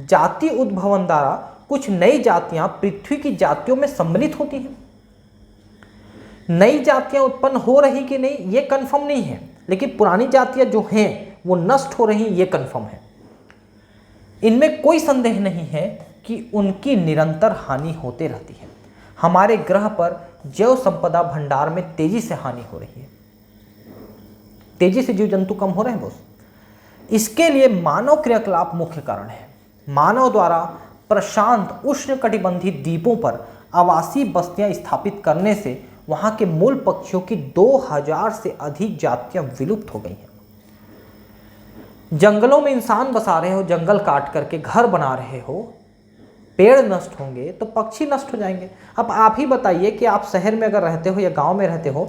जाति उद्भवन द्वारा कुछ नई जातियां पृथ्वी की जातियों में सम्मिलित होती हैं। नई जातियां उत्पन्न हो रही कि नहीं ये कंफर्म नहीं है, लेकिन पुरानी जातियां जो हैं वो नष्ट हो रही ये कंफर्म है। इनमें कोई संदेह नहीं है कि उनकी निरंतर हानि होते रहती है। हमारे ग्रह पर जैव संपदा भंडार में तेजी से हानि हो रही है, तेजी से जीव जंतु कम हो रहे हैं बॉस। इसके लिए मानव क्रियाकलाप मुख्य कारण है। मानव द्वारा प्रशांत उष्णकटिबंधीय द्वीपों पर आवासीय बस्तियां स्थापित करने से वहां के मूल पक्षियों की 2000 से अधिक जातियां विलुप्त हो गई हैं। जंगलों में इंसान बसा रहे हो, जंगल काट करके घर बना रहे हो, पेड़ नष्ट होंगे तो पक्षी नष्ट हो जाएंगे। अब आप ही बताइए कि आप शहर में अगर रहते हो या गांव में रहते हो,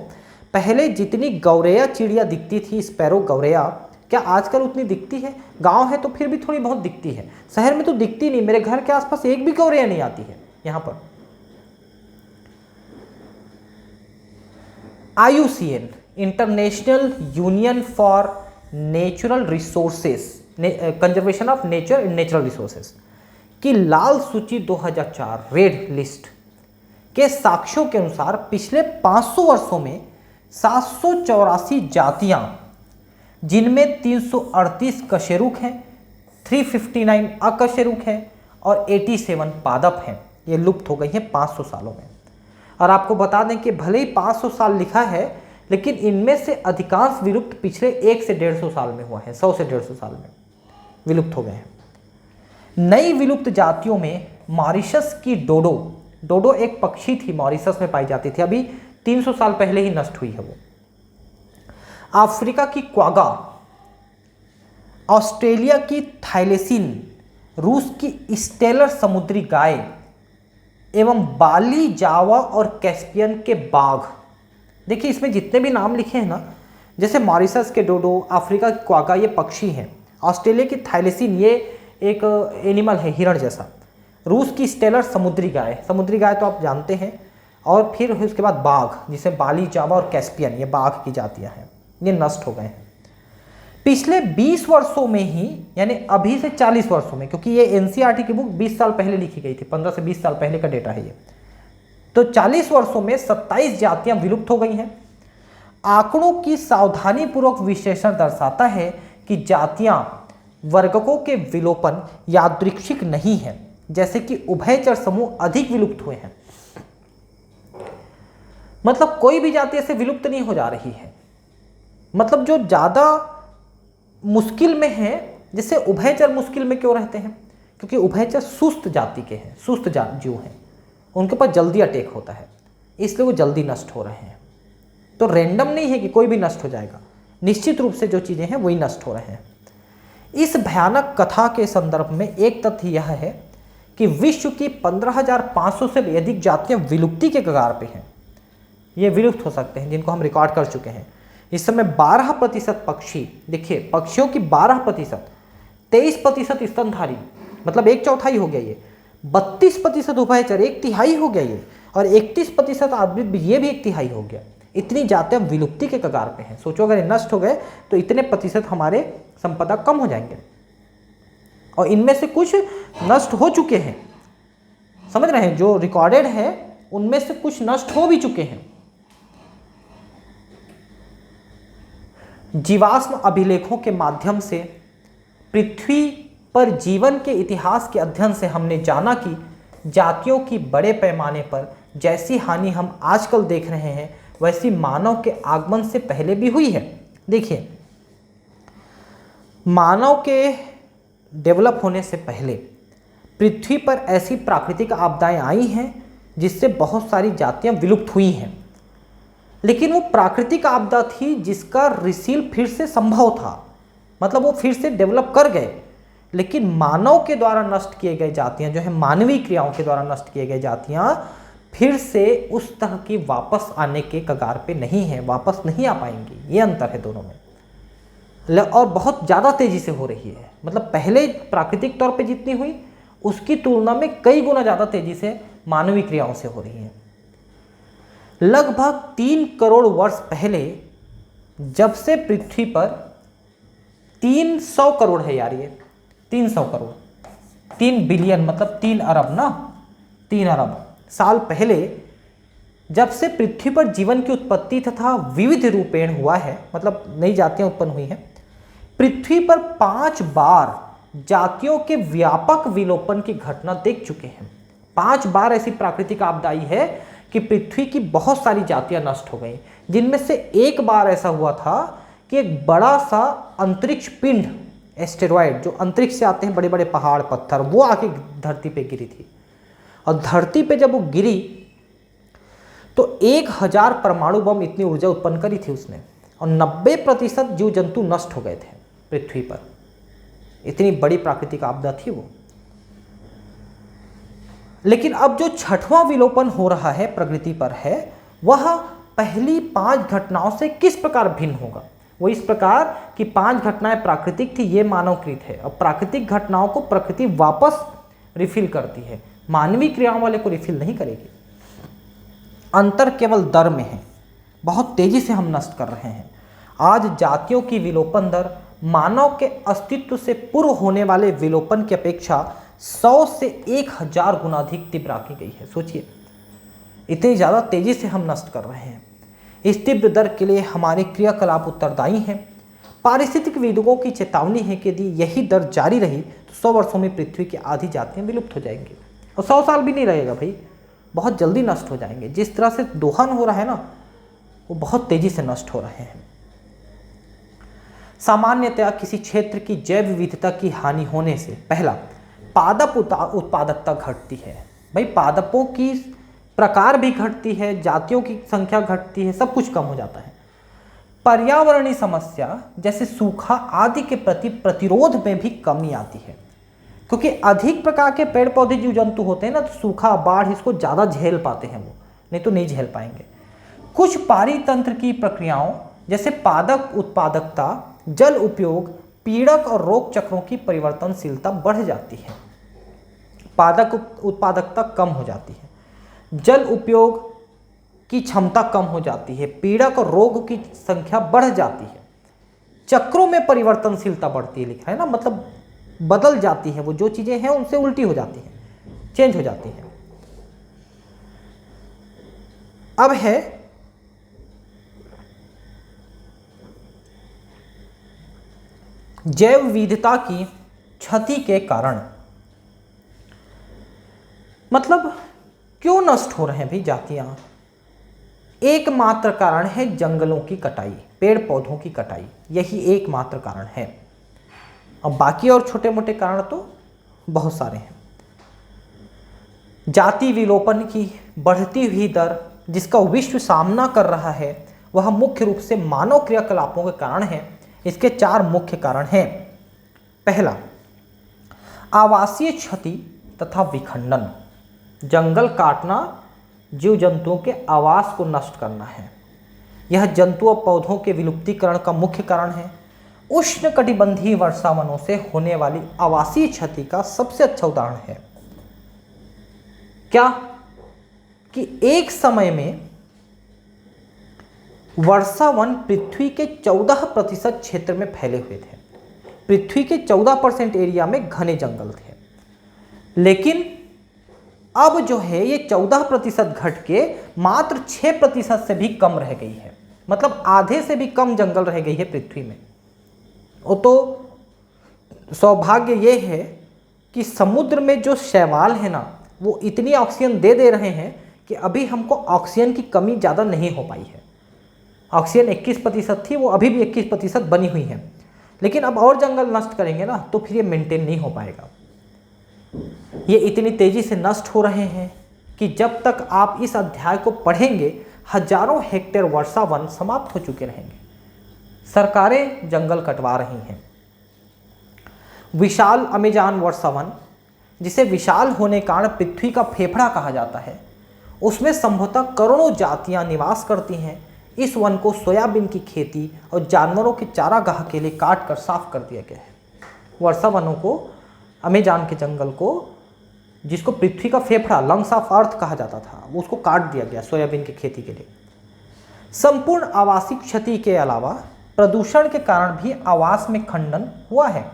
पहले जितनी गौरैया चिड़िया दिखती थी, स्पैरो गौरैया, क्या आजकल उतनी दिखती है? गांव है तो फिर भी थोड़ी बहुत दिखती है, शहर में तो दिखती नहीं। मेरे घर के आसपास एक भी गौरैया नहीं आती है यहां पर। IUCN, international union for natural resources, conservation of nature and natural resources की लाल सूची 2004 रेड लिस्ट के साक्ष्यों के अनुसार पिछले 500 वर्षों में 784 जातियां, जिनमें 338 कशेरुक हैं, 359 अकशेरुक हैं और 87 पादप हैं, ये लुप्त हो गई हैं 500 सालों में। और आपको बता दें कि भले ही 500 साल लिखा है, लेकिन इनमें से अधिकांश विलुप्त पिछले 1 से 150 साल में हुआ है, 100 से 150 साल में विलुप्त हो गए हैं। नई विलुप्त जातियों में मॉरिशस की डोडो, डोडो एक पक्षी थी, मॉरिशस में पाई जाती थी, अभी 300 साल पहले ही नष्ट हुई है वो। अफ्रीका की क्वागा, ऑस्ट्रेलिया की थाइलेसिन, रूस की स्टेलर समुद्री गाय एवं बाली, जावा और कैस्पियन के बाघ। देखिए इसमें जितने भी नाम लिखे हैं ना, जैसे मॉरिशस के डोडो, अफ्रीका की क्वागा ये पक्षी हैं, ऑस्ट्रेलिया की थाइलेसिन ये एक एनिमल है हिरण जैसा, रूस की स्टेलर समुद्री गाय तो आप जानते हैं, और फिर उसके बाद बाघ, जिसे बाली, जावा और कैस्पियन, ये बाघ की जातियां हैं, ये नष्ट हो गए हैं पिछले 20 वर्षों में ही, यानी अभी से 40 वर्षों में, क्योंकि ये एनसीईआरटी की बुक 20 साल पहले लिखी गई थी, 15 से 20 साल पहले का डेटा है ये। तो 40 वर्षों में 27 जातियां विलुप्त हो गई हैं। आंकड़ों की सावधानीपूर्वक विश्लेषण दर्शाता है कि जातियां वर्गकों के विलोपन यादृच्छिक नहीं है, जैसे कि उभयचर समूह अधिक विलुप्त हुए हैं। मतलब कोई भी जाति ऐसे विलुप्त नहीं हो जा रही है, मतलब जो ज्यादा मुश्किल में है, जैसे उभयचर मुश्किल में क्यों रहते हैं? क्योंकि उभयचर सुस्त जाति के हैं, सुस्त जीव हैं, उनके पास जल्दी अटैक होता है, इसलिए वो जल्दी नष्ट हो रहे हैं। तो रैंडम नहीं है कि कोई भी नष्ट हो जाएगा, निश्चित रूप से जो चीज़ें हैं वही नष्ट हो रहे हैं। इस भयानक कथा के संदर्भ में एक तथ्य यह है कि विश्व की 15,500 से भी अधिक जातियां विलुप्ति के कगार पे हैं, ये विलुप्त हो सकते हैं, जिनको हम रिकॉर्ड कर चुके हैं। इस समय 12% पक्षी, देखिए पक्षियों की 12%, 23% स्तनधारी, मतलब 1/4 हो गया ये, 32% उभयचर, 1/3 हो गया ये, और 31% आद्विद, ये भी 1/3 हो गया। इतनी जातियां विलुप्ति के कगार पे हैं। सोचो अगर ये नष्ट हो गए तो इतने प्रतिशत हमारे संपदा कम हो जाएंगे, और इनमें से कुछ नष्ट हो चुके हैं, समझ रहे हैं, जो रिकॉर्डेड है उनमें से कुछ नष्ट हो भी चुके हैं। जीवाश्म अभिलेखों के माध्यम से पृथ्वी पर जीवन के इतिहास के अध्ययन से हमने जाना कि जातियों की बड़े पैमाने पर जैसी हानि हम आजकल देख रहे हैं वैसी मानव के आगमन से पहले भी हुई है। देखिए, मानव के डेवलप होने से पहले पृथ्वी पर ऐसी प्राकृतिक आपदाएं आई हैं जिससे बहुत सारी जातियां विलुप्त हुई हैं, लेकिन वो प्राकृतिक आपदा थी जिसका रिसील फिर से संभव था, मतलब वो फिर से डेवलप कर गए। लेकिन मानव के द्वारा नष्ट किए गए जातियां जो है, मानवीय क्रियाओं के द्वारा नष्ट किए गए जातियां फिर से उस तरह की वापस आने के कगार पे नहीं है, वापस नहीं आ पाएंगी। ये अंतर है दोनों में, और बहुत ज़्यादा तेजी से हो रही है। मतलब पहले प्राकृतिक तौर पे जितनी हुई उसकी तुलना में कई गुना ज़्यादा तेजी से मानवीय क्रियाओं से हो रही है। लगभग 3 करोड़ वर्ष पहले जब से पृथ्वी पर 300 करोड़ है यार, ये 300 करोड़, 3 बिलियन मतलब 3 अरब ना, 3 अरब साल पहले जब से पृथ्वी पर जीवन की उत्पत्ति तथा विविध रूपेण हुआ है, मतलब नई जातियां उत्पन्न हुई हैं, पृथ्वी पर 5 बार जातियों के व्यापक विलोपन की घटना देख चुके हैं। 5 बार ऐसी प्राकृतिक आपदा आई है कि पृथ्वी की बहुत सारी जातियां नष्ट हो गई, जिनमें से एक बार ऐसा हुआ था कि एक बड़ा सा अंतरिक्ष पिंड, एस्टेरॉयड, जो अंतरिक्ष से आते हैं बड़े बड़े पहाड़ पत्थर, वो आके धरती पे गिरी थी। और धरती पे जब वो गिरी तो 1000 परमाणु बम इतनी ऊर्जा उत्पन्न करी थी उसने, और 90% जीव जंतु नष्ट हो गए थे पृथ्वी पर। इतनी बड़ी प्राकृतिक आपदा थी वो। लेकिन अब जो 6वां विलोपन हो रहा है प्रकृति पर है, वह पहली 5 घटनाओं से किस प्रकार भिन्न होगा? वो इस प्रकार कि 5 घटनाएं प्राकृतिक थी, ये मानवकृत है, और प्राकृतिक घटनाओं को प्रकृति वापस रिफिल करती है, मानवीय क्रियाओं वाले को रिफिल नहीं करेगी। अंतर केवल दर में है, बहुत तेजी से हम नष्ट कर रहे हैं। आज जातियों की विलोपन दर मानव के अस्तित्व से पूर्व होने वाले विलोपन की अपेक्षा 100 से 1000 गुना अधिक तीव्र आकी गई है। सोचिए, इतनी ज़्यादा तेजी से हम नष्ट कर रहे हैं। इस तीव्र दर के लिए हमारे क्रियाकलाप उत्तरदायी हैं। पारिस्थितिक विदों की चेतावनी है कि यदि यही दर जारी रही तो 100 वर्षों में पृथ्वी की आधी जातियां विलुप्त हो जाएंगी। और 100 साल भी नहीं रहेगा भाई, बहुत जल्दी नष्ट हो जाएंगे। जिस तरह से दोहन हो रहा है ना, वो बहुत तेजी से नष्ट हो रहे हैं। सामान्यतया किसी क्षेत्र की जैव विविधता की हानि होने से पहला पादप उत्पादकता घटती है। भाई, पादपों की प्रकार भी घटती है, जातियों की संख्या घटती है, सब कुछ कम हो जाता है। पर्यावरणीय समस्या जैसे सूखा आदि के प्रति प्रतिरोध में भी कमी आती है, क्योंकि अधिक प्रकार के पेड़ पौधे जीव जंतु होते हैं ना, तो सूखा बाढ़ इसको ज़्यादा झेल पाते हैं, वो नहीं तो नहीं झेल पाएंगे। कुछ पारितंत्र की प्रक्रियाओं जैसे पादप उत्पादकता, जल उपयोग, पीड़क और रोग चक्रों की परिवर्तनशीलता बढ़ जाती है। पादप उत्पादकता कम हो जाती है, जल उपयोग की क्षमता कम हो जाती है, पीड़क और रोग की संख्या बढ़ जाती है, चक्रों में परिवर्तनशीलता बढ़ती है, लिखा है ना, मतलब बदल जाती है, वो जो चीजें हैं उनसे उल्टी हो जाती हैं, चेंज हो जाती हैं। अब है जैव विविधता की क्षति के कारण, मतलब क्यों नष्ट हो रहे हैं भाई जातियां? एकमात्र कारण है जंगलों की कटाई, पेड़ पौधों की कटाई, यही एकमात्र कारण है। अब बाकी और छोटे मोटे कारण तो बहुत सारे हैं। जाति विलोपन की बढ़ती हुई दर जिसका विश्व सामना कर रहा है, वह मुख्य रूप से मानव क्रियाकलापों के कारण है। इसके 4 मुख्य कारण हैं। पहला, आवासीय क्षति तथा विखंडन। जंगल काटना जीव जंतुओं के आवास को नष्ट करना है। यह जंतु और पौधों के विलुप्तीकरण का मुख्य कारण है। उष्णकटिबंधीय वर्षा वनों से होने वाली आवासीय क्षति का सबसे अच्छा उदाहरण है क्या कि एक समय में वर्षा वन पृथ्वी के 14% क्षेत्र में फैले हुए थे। पृथ्वी के 14% एरिया में घने जंगल थे, लेकिन अब जो है ये 14% घट के मात्र 6% से भी कम रह गई है। मतलब आधे से भी कम जंगल रह गई है पृथ्वी में। वो तो सौभाग्य ये है कि समुद्र में जो शैवाल है ना, वो इतनी ऑक्सीजन दे रहे हैं कि अभी हमको ऑक्सीजन की कमी ज़्यादा नहीं हो पाई है। ऑक्सीजन 21% थी, वो अभी भी 21% बनी हुई है, लेकिन अब और जंगल नष्ट करेंगे ना तो फिर ये मेंटेन नहीं हो पाएगा। ये इतनी तेज़ी से नष्ट हो रहे हैं कि जब तक आप इस अध्याय को पढ़ेंगे हजारों हेक्टेयर वर्षा वन समाप्त हो चुके रहेंगे। सरकारें जंगल कटवा रही हैं। विशाल अमेज़न वर्षा वन, जिसे विशाल होने के कारण पृथ्वी का फेफड़ा कहा जाता है, उसमें संभवतः करोड़ों जातियां निवास करती हैं। इस वन को सोयाबीन की खेती और जानवरों के चारागाह के लिए काट कर साफ कर दिया गया है। वर्षा वनों को, अमेज़न के जंगल को, जिसको पृथ्वी का फेफड़ा, लंग्स ऑफ अर्थ कहा जाता था, उसको काट दिया गया सोयाबीन की खेती के लिए। संपूर्ण आवासीय क्षति के अलावा प्रदूषण के कारण भी आवास में खंडन हुआ है,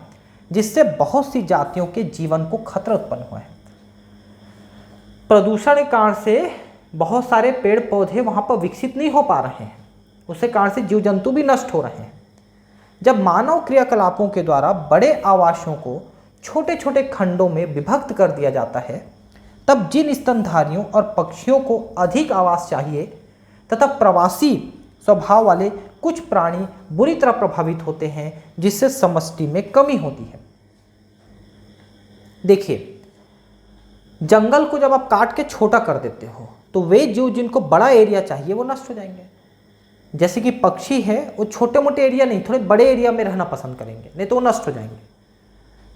जिससे बहुत सी जातियों के जीवन को खतरा उत्पन्न हुआ है। प्रदूषण के कारण से बहुत सारे पेड़ पौधे वहाँ पर विकसित नहीं हो पा रहे हैं, उसके कारण से जीव जंतु भी नष्ट हो रहे हैं। जब मानव क्रियाकलापों के द्वारा बड़े आवासों को छोटे छोटे खंडों में विभक्त कर दिया जाता है, तब जिन स्तनधारियों और पक्षियों को अधिक आवास चाहिए तथा प्रवासी स्वभाव वाले कुछ प्राणी बुरी तरह प्रभावित होते हैं, जिससे समष्टि में कमी होती है। देखिए, जंगल को जब आप काट के छोटा कर देते हो तो वे जीव जिनको बड़ा एरिया चाहिए वो नष्ट हो जाएंगे। जैसे कि पक्षी है, वो छोटे मोटे एरिया नहीं, थोड़े बड़े एरिया में रहना पसंद करेंगे, नहीं तो वो नष्ट हो जाएंगे।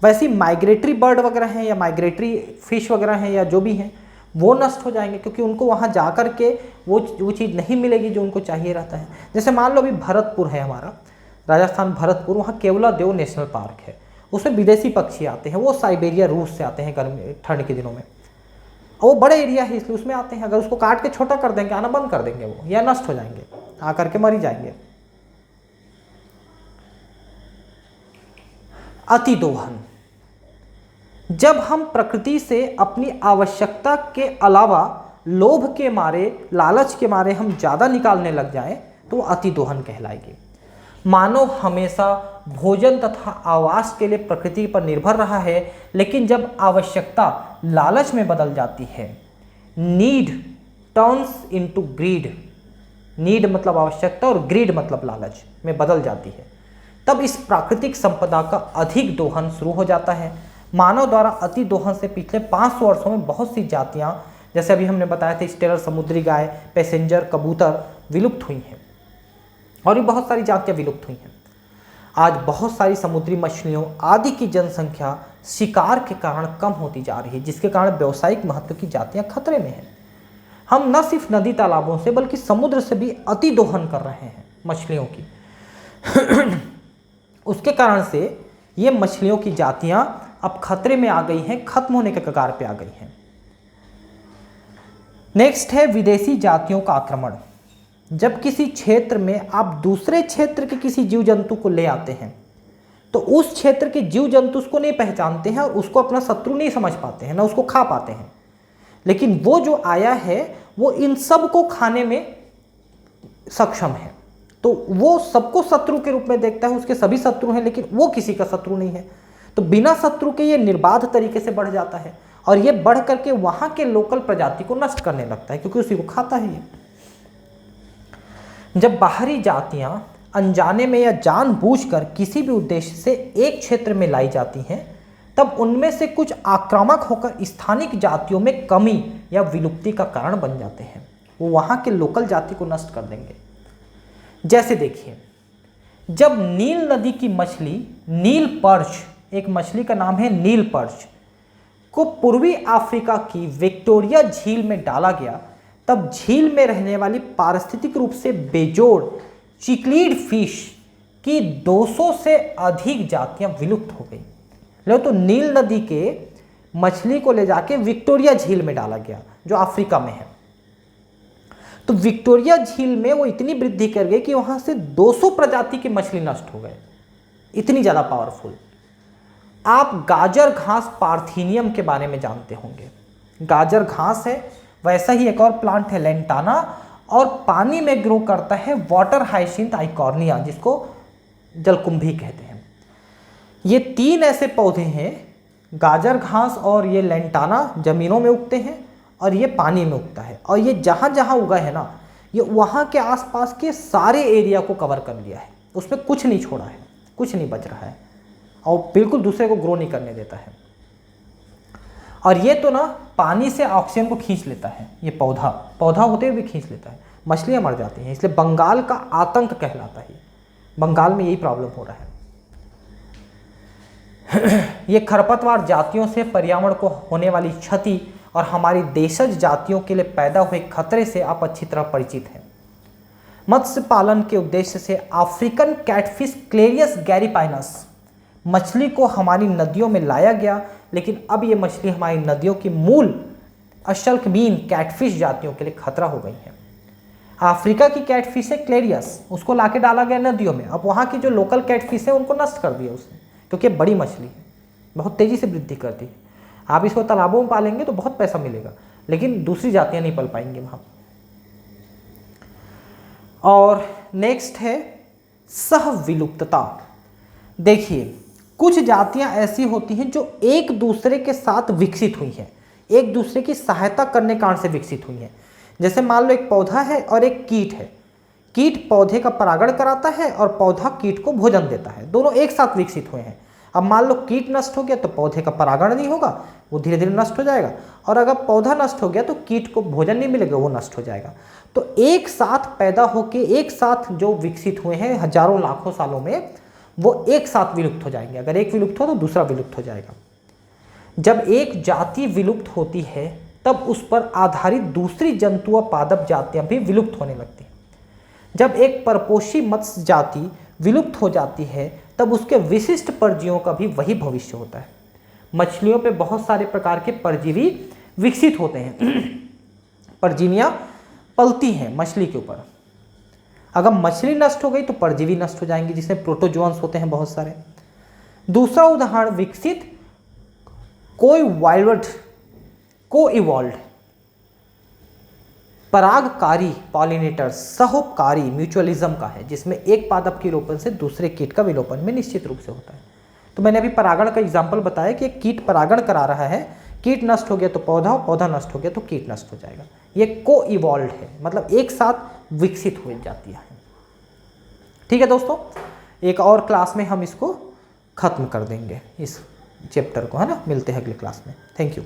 वैसे ही माइग्रेटरी बर्ड वगैरह हैं या माइग्रेटरी फिश वगैरह हैं या जो भी हैं, वो नष्ट हो जाएंगे, क्योंकि उनको वहाँ जा कर के वो चीज़ नहीं मिलेगी जो उनको चाहिए रहता है। जैसे मान लो अभी भरतपुर है हमारा, राजस्थान भरतपुर, वहाँ केवला देव नेशनल पार्क है, उसमें विदेशी पक्षी आते हैं, वो साइबेरिया, रूस से आते हैं गर्मी ठंड के दिनों में, और वो बड़ा एरिया है इसलिए उसमें आते हैं। अगर उसको काट के छोटा कर देंगे, आना बंद कर देंगे, वो या नष्ट हो जाएंगे, आकर के मर ही जाएंगे। अति दोहन, जब हम प्रकृति से अपनी आवश्यकता के अलावा लोभ के मारे, लालच के मारे हम ज़्यादा निकालने लग जाएं तो वो अति दोहन कहलाएगी। मानव हमेशा भोजन तथा आवास के लिए प्रकृति पर निर्भर रहा है, लेकिन जब आवश्यकता लालच में बदल जाती है, need turns into greed, need मतलब आवश्यकता और ग्रीड मतलब लालच में बदल जाती है, तब इस प्राकृतिक संपदा का अधिक दोहन शुरू हो जाता है। मानव द्वारा अति दोहन से पिछले 500 वर्षों में बहुत सी जातियां, जैसे अभी हमने बताया था, स्टेलर समुद्री गाय, पैसेंजर कबूतर विलुप्त हुई हैं, और भी बहुत सारी जातियां विलुप्त हुई हैं। आज बहुत सारी समुद्री मछलियों आदि की जनसंख्या शिकार के कारण कम होती जा रही है, जिसके कारण व्यावसायिक महत्व की जातियां खतरे में हैं। हम न सिर्फ नदी तालाबों से बल्कि समुद्र से भी अति दोहन कर रहे हैं मछलियों की। उसके कारण से ये मछलियों की जातियां अब खतरे में आ गई हैं, खत्म होने के कगार पे आ गई हैं। नेक्स्ट है विदेशी जातियों का आक्रमण। जब किसी क्षेत्र में आप दूसरे क्षेत्र के किसी जीव जंतु को ले आते हैं तो उस क्षेत्र के जीव जंतु उसको नहीं पहचानते हैं और उसको अपना शत्रु नहीं समझ पाते हैं, ना उसको खा पाते हैं। लेकिन वो जो आया है वो इन सब को खाने में सक्षम है, तो वो सबको शत्रु के रूप में देखता है। उसके सभी शत्रु हैं लेकिन वो किसी का शत्रु नहीं है, तो बिना शत्रु के ये निर्बाध तरीके से बढ़ जाता है और ये बढ़ करके वहाँ के लोकल प्रजाति को नष्ट करने लगता है, क्योंकि उसी को खाता है ये। जब बाहरी जातियां अनजाने में या जानबूझकर किसी भी उद्देश्य से एक क्षेत्र में लाई जाती हैं, तब उनमें से कुछ आक्रामक होकर स्थानिक जातियों में कमी या विलुप्ति का कारण बन जाते हैं। वो वहाँ के लोकल जाति को नष्ट कर देंगे। जैसे देखिए, जब नील नदी की मछली नील पर्च, एक मछली का नाम है नील पर्च, को पूर्वी अफ्रीका की विक्टोरिया झील में डाला गया, तब झील में रहने वाली पारिस्थितिक रूप से बेजोड़ चिक्लीड फिश की 200 से अधिक जातियां विलुप्त हो गई। लो तो नील नदी के मछली को ले जाके विक्टोरिया झील में डाला गया जो अफ्रीका में है, तो विक्टोरिया झील में वो इतनी वृद्धि कर गई कि वहां से 200 प्रजाति की मछली नष्ट हो गए, इतनी ज़्यादा पावरफुल। आप गाजर घास पार्थेनियम के बारे में जानते होंगे। गाजर घास है, वैसा ही एक और प्लांट है लेंटाना, और पानी में ग्रो करता है वाटर हाइसिंथ आइकॉर्निया, जिसको जलकुंभी कहते हैं। ये 3 ऐसे पौधे हैं, गाजर घास और ये लेंटाना, ज़मीनों में उगते हैं और ये पानी में उगता है। और ये जहाँ जहाँ उगा है ना, ये वहाँ के आसपास के सारे एरिया को कवर कर लिया है, उसमें कुछ नहीं छोड़ा है, कुछ नहीं बच रहा है और बिल्कुल दूसरे को ग्रो नहीं करने देता है। और ये तो ना पानी से ऑक्सीजन को खींच लेता है, ये पौधा होते हुए भी खींच लेता है, मछलियाँ मर जाती हैं। इसलिए बंगाल का आतंक कहलाता है। बंगाल में यही प्रॉब्लम हो रहा है। ये खरपतवार जातियों से पर्यावरण को होने वाली क्षति और हमारी देशज जातियों के लिए पैदा हुए खतरे से आप अच्छी तरह परिचित हैं। मत्स्य पालन के उद्देश्य से अफ्रीकन कैटफिश क्लेरियस गैरीपाइनस मछली को हमारी नदियों में लाया गया, लेकिन अब ये मछली हमारी नदियों की मूल अशल्कमीन कैटफिश जातियों के लिए खतरा हो गई है। अफ्रीका की कैटफिश है क्लेरियस, उसको लाके डाला गया नदियों में। अब वहाँ की जो लोकल कैटफिश है उनको नष्ट कर दिया उसने, क्योंकि बड़ी मछली है, बहुत तेज़ी से वृद्धि करती है। आप इसको तालाबों में पालेंगे तो बहुत पैसा मिलेगा, लेकिन दूसरी जातियाँ नहीं पल पाएंगे वहाँ। और नेक्स्ट है सहविलुप्तता। देखिए, कुछ जातियाँ ऐसी होती हैं जो एक दूसरे के साथ विकसित हुई हैं, एक दूसरे की सहायता करने के कारण से विकसित हुई हैं। जैसे मान लो एक पौधा है और एक कीट है। कीट पौधे का परागण कराता है और पौधा कीट को भोजन देता है, दोनों एक साथ विकसित हुए हैं। अब मान लो कीट नष्ट हो गया तो पौधे का परागण नहीं होगा, वो धीरे धीरे नष्ट हो जाएगा। और अगर पौधा नष्ट हो गया तो कीट को भोजन नहीं मिलेगा, वो नष्ट हो जाएगा। तो एक साथ पैदा होके एक साथ जो विकसित हुए हैं हजारों लाखों सालों में, वो एक साथ विलुप्त हो जाएंगे। अगर एक विलुप्त हो तो दूसरा विलुप्त हो जाएगा। जब एक जाति विलुप्त होती है तब उस पर आधारित दूसरी जंतु व पादप जातियां भी विलुप्त होने लगती हैं। जब एक परपोषी मत्स्य जाति विलुप्त हो जाती है तब उसके विशिष्ट परजीवियों का भी वही भविष्य होता है। मछलियों पे बहुत सारे प्रकार के परजीवी विकसित होते हैं। परजीवियां पलती हैं मछली के ऊपर। अगर मछली नष्ट हो गई तो परजीवी नष्ट हो जाएंगे, जिसमें प्रोटोजोअन्स होते हैं बहुत सारे। दूसरा उदाहरण विकसित को-इवॉल्व्ड परागकारी पॉलिनेटर्स सहोपकारी म्यूचुअलिज्म का है, जिसमें एक पादप के विलोपन से दूसरे कीट का विलोपन में निश्चित रूप से होता है। तो मैंने अभी परागण का एग्जाम्पल बताया कि एक कीट परागण करा रहा है, कीट नष्ट हो गया तो पौधा नष्ट हो गया तो कीट नष्ट हो जाएगा। ये को-इवॉल्व्ड है, मतलब एक साथ विकसित हुई जातियां हैं। ठीक है दोस्तों, एक और क्लास में हम इसको खत्म कर देंगे, इस चैप्टर को, है ना। मिलते हैं अगले क्लास में। Thank you.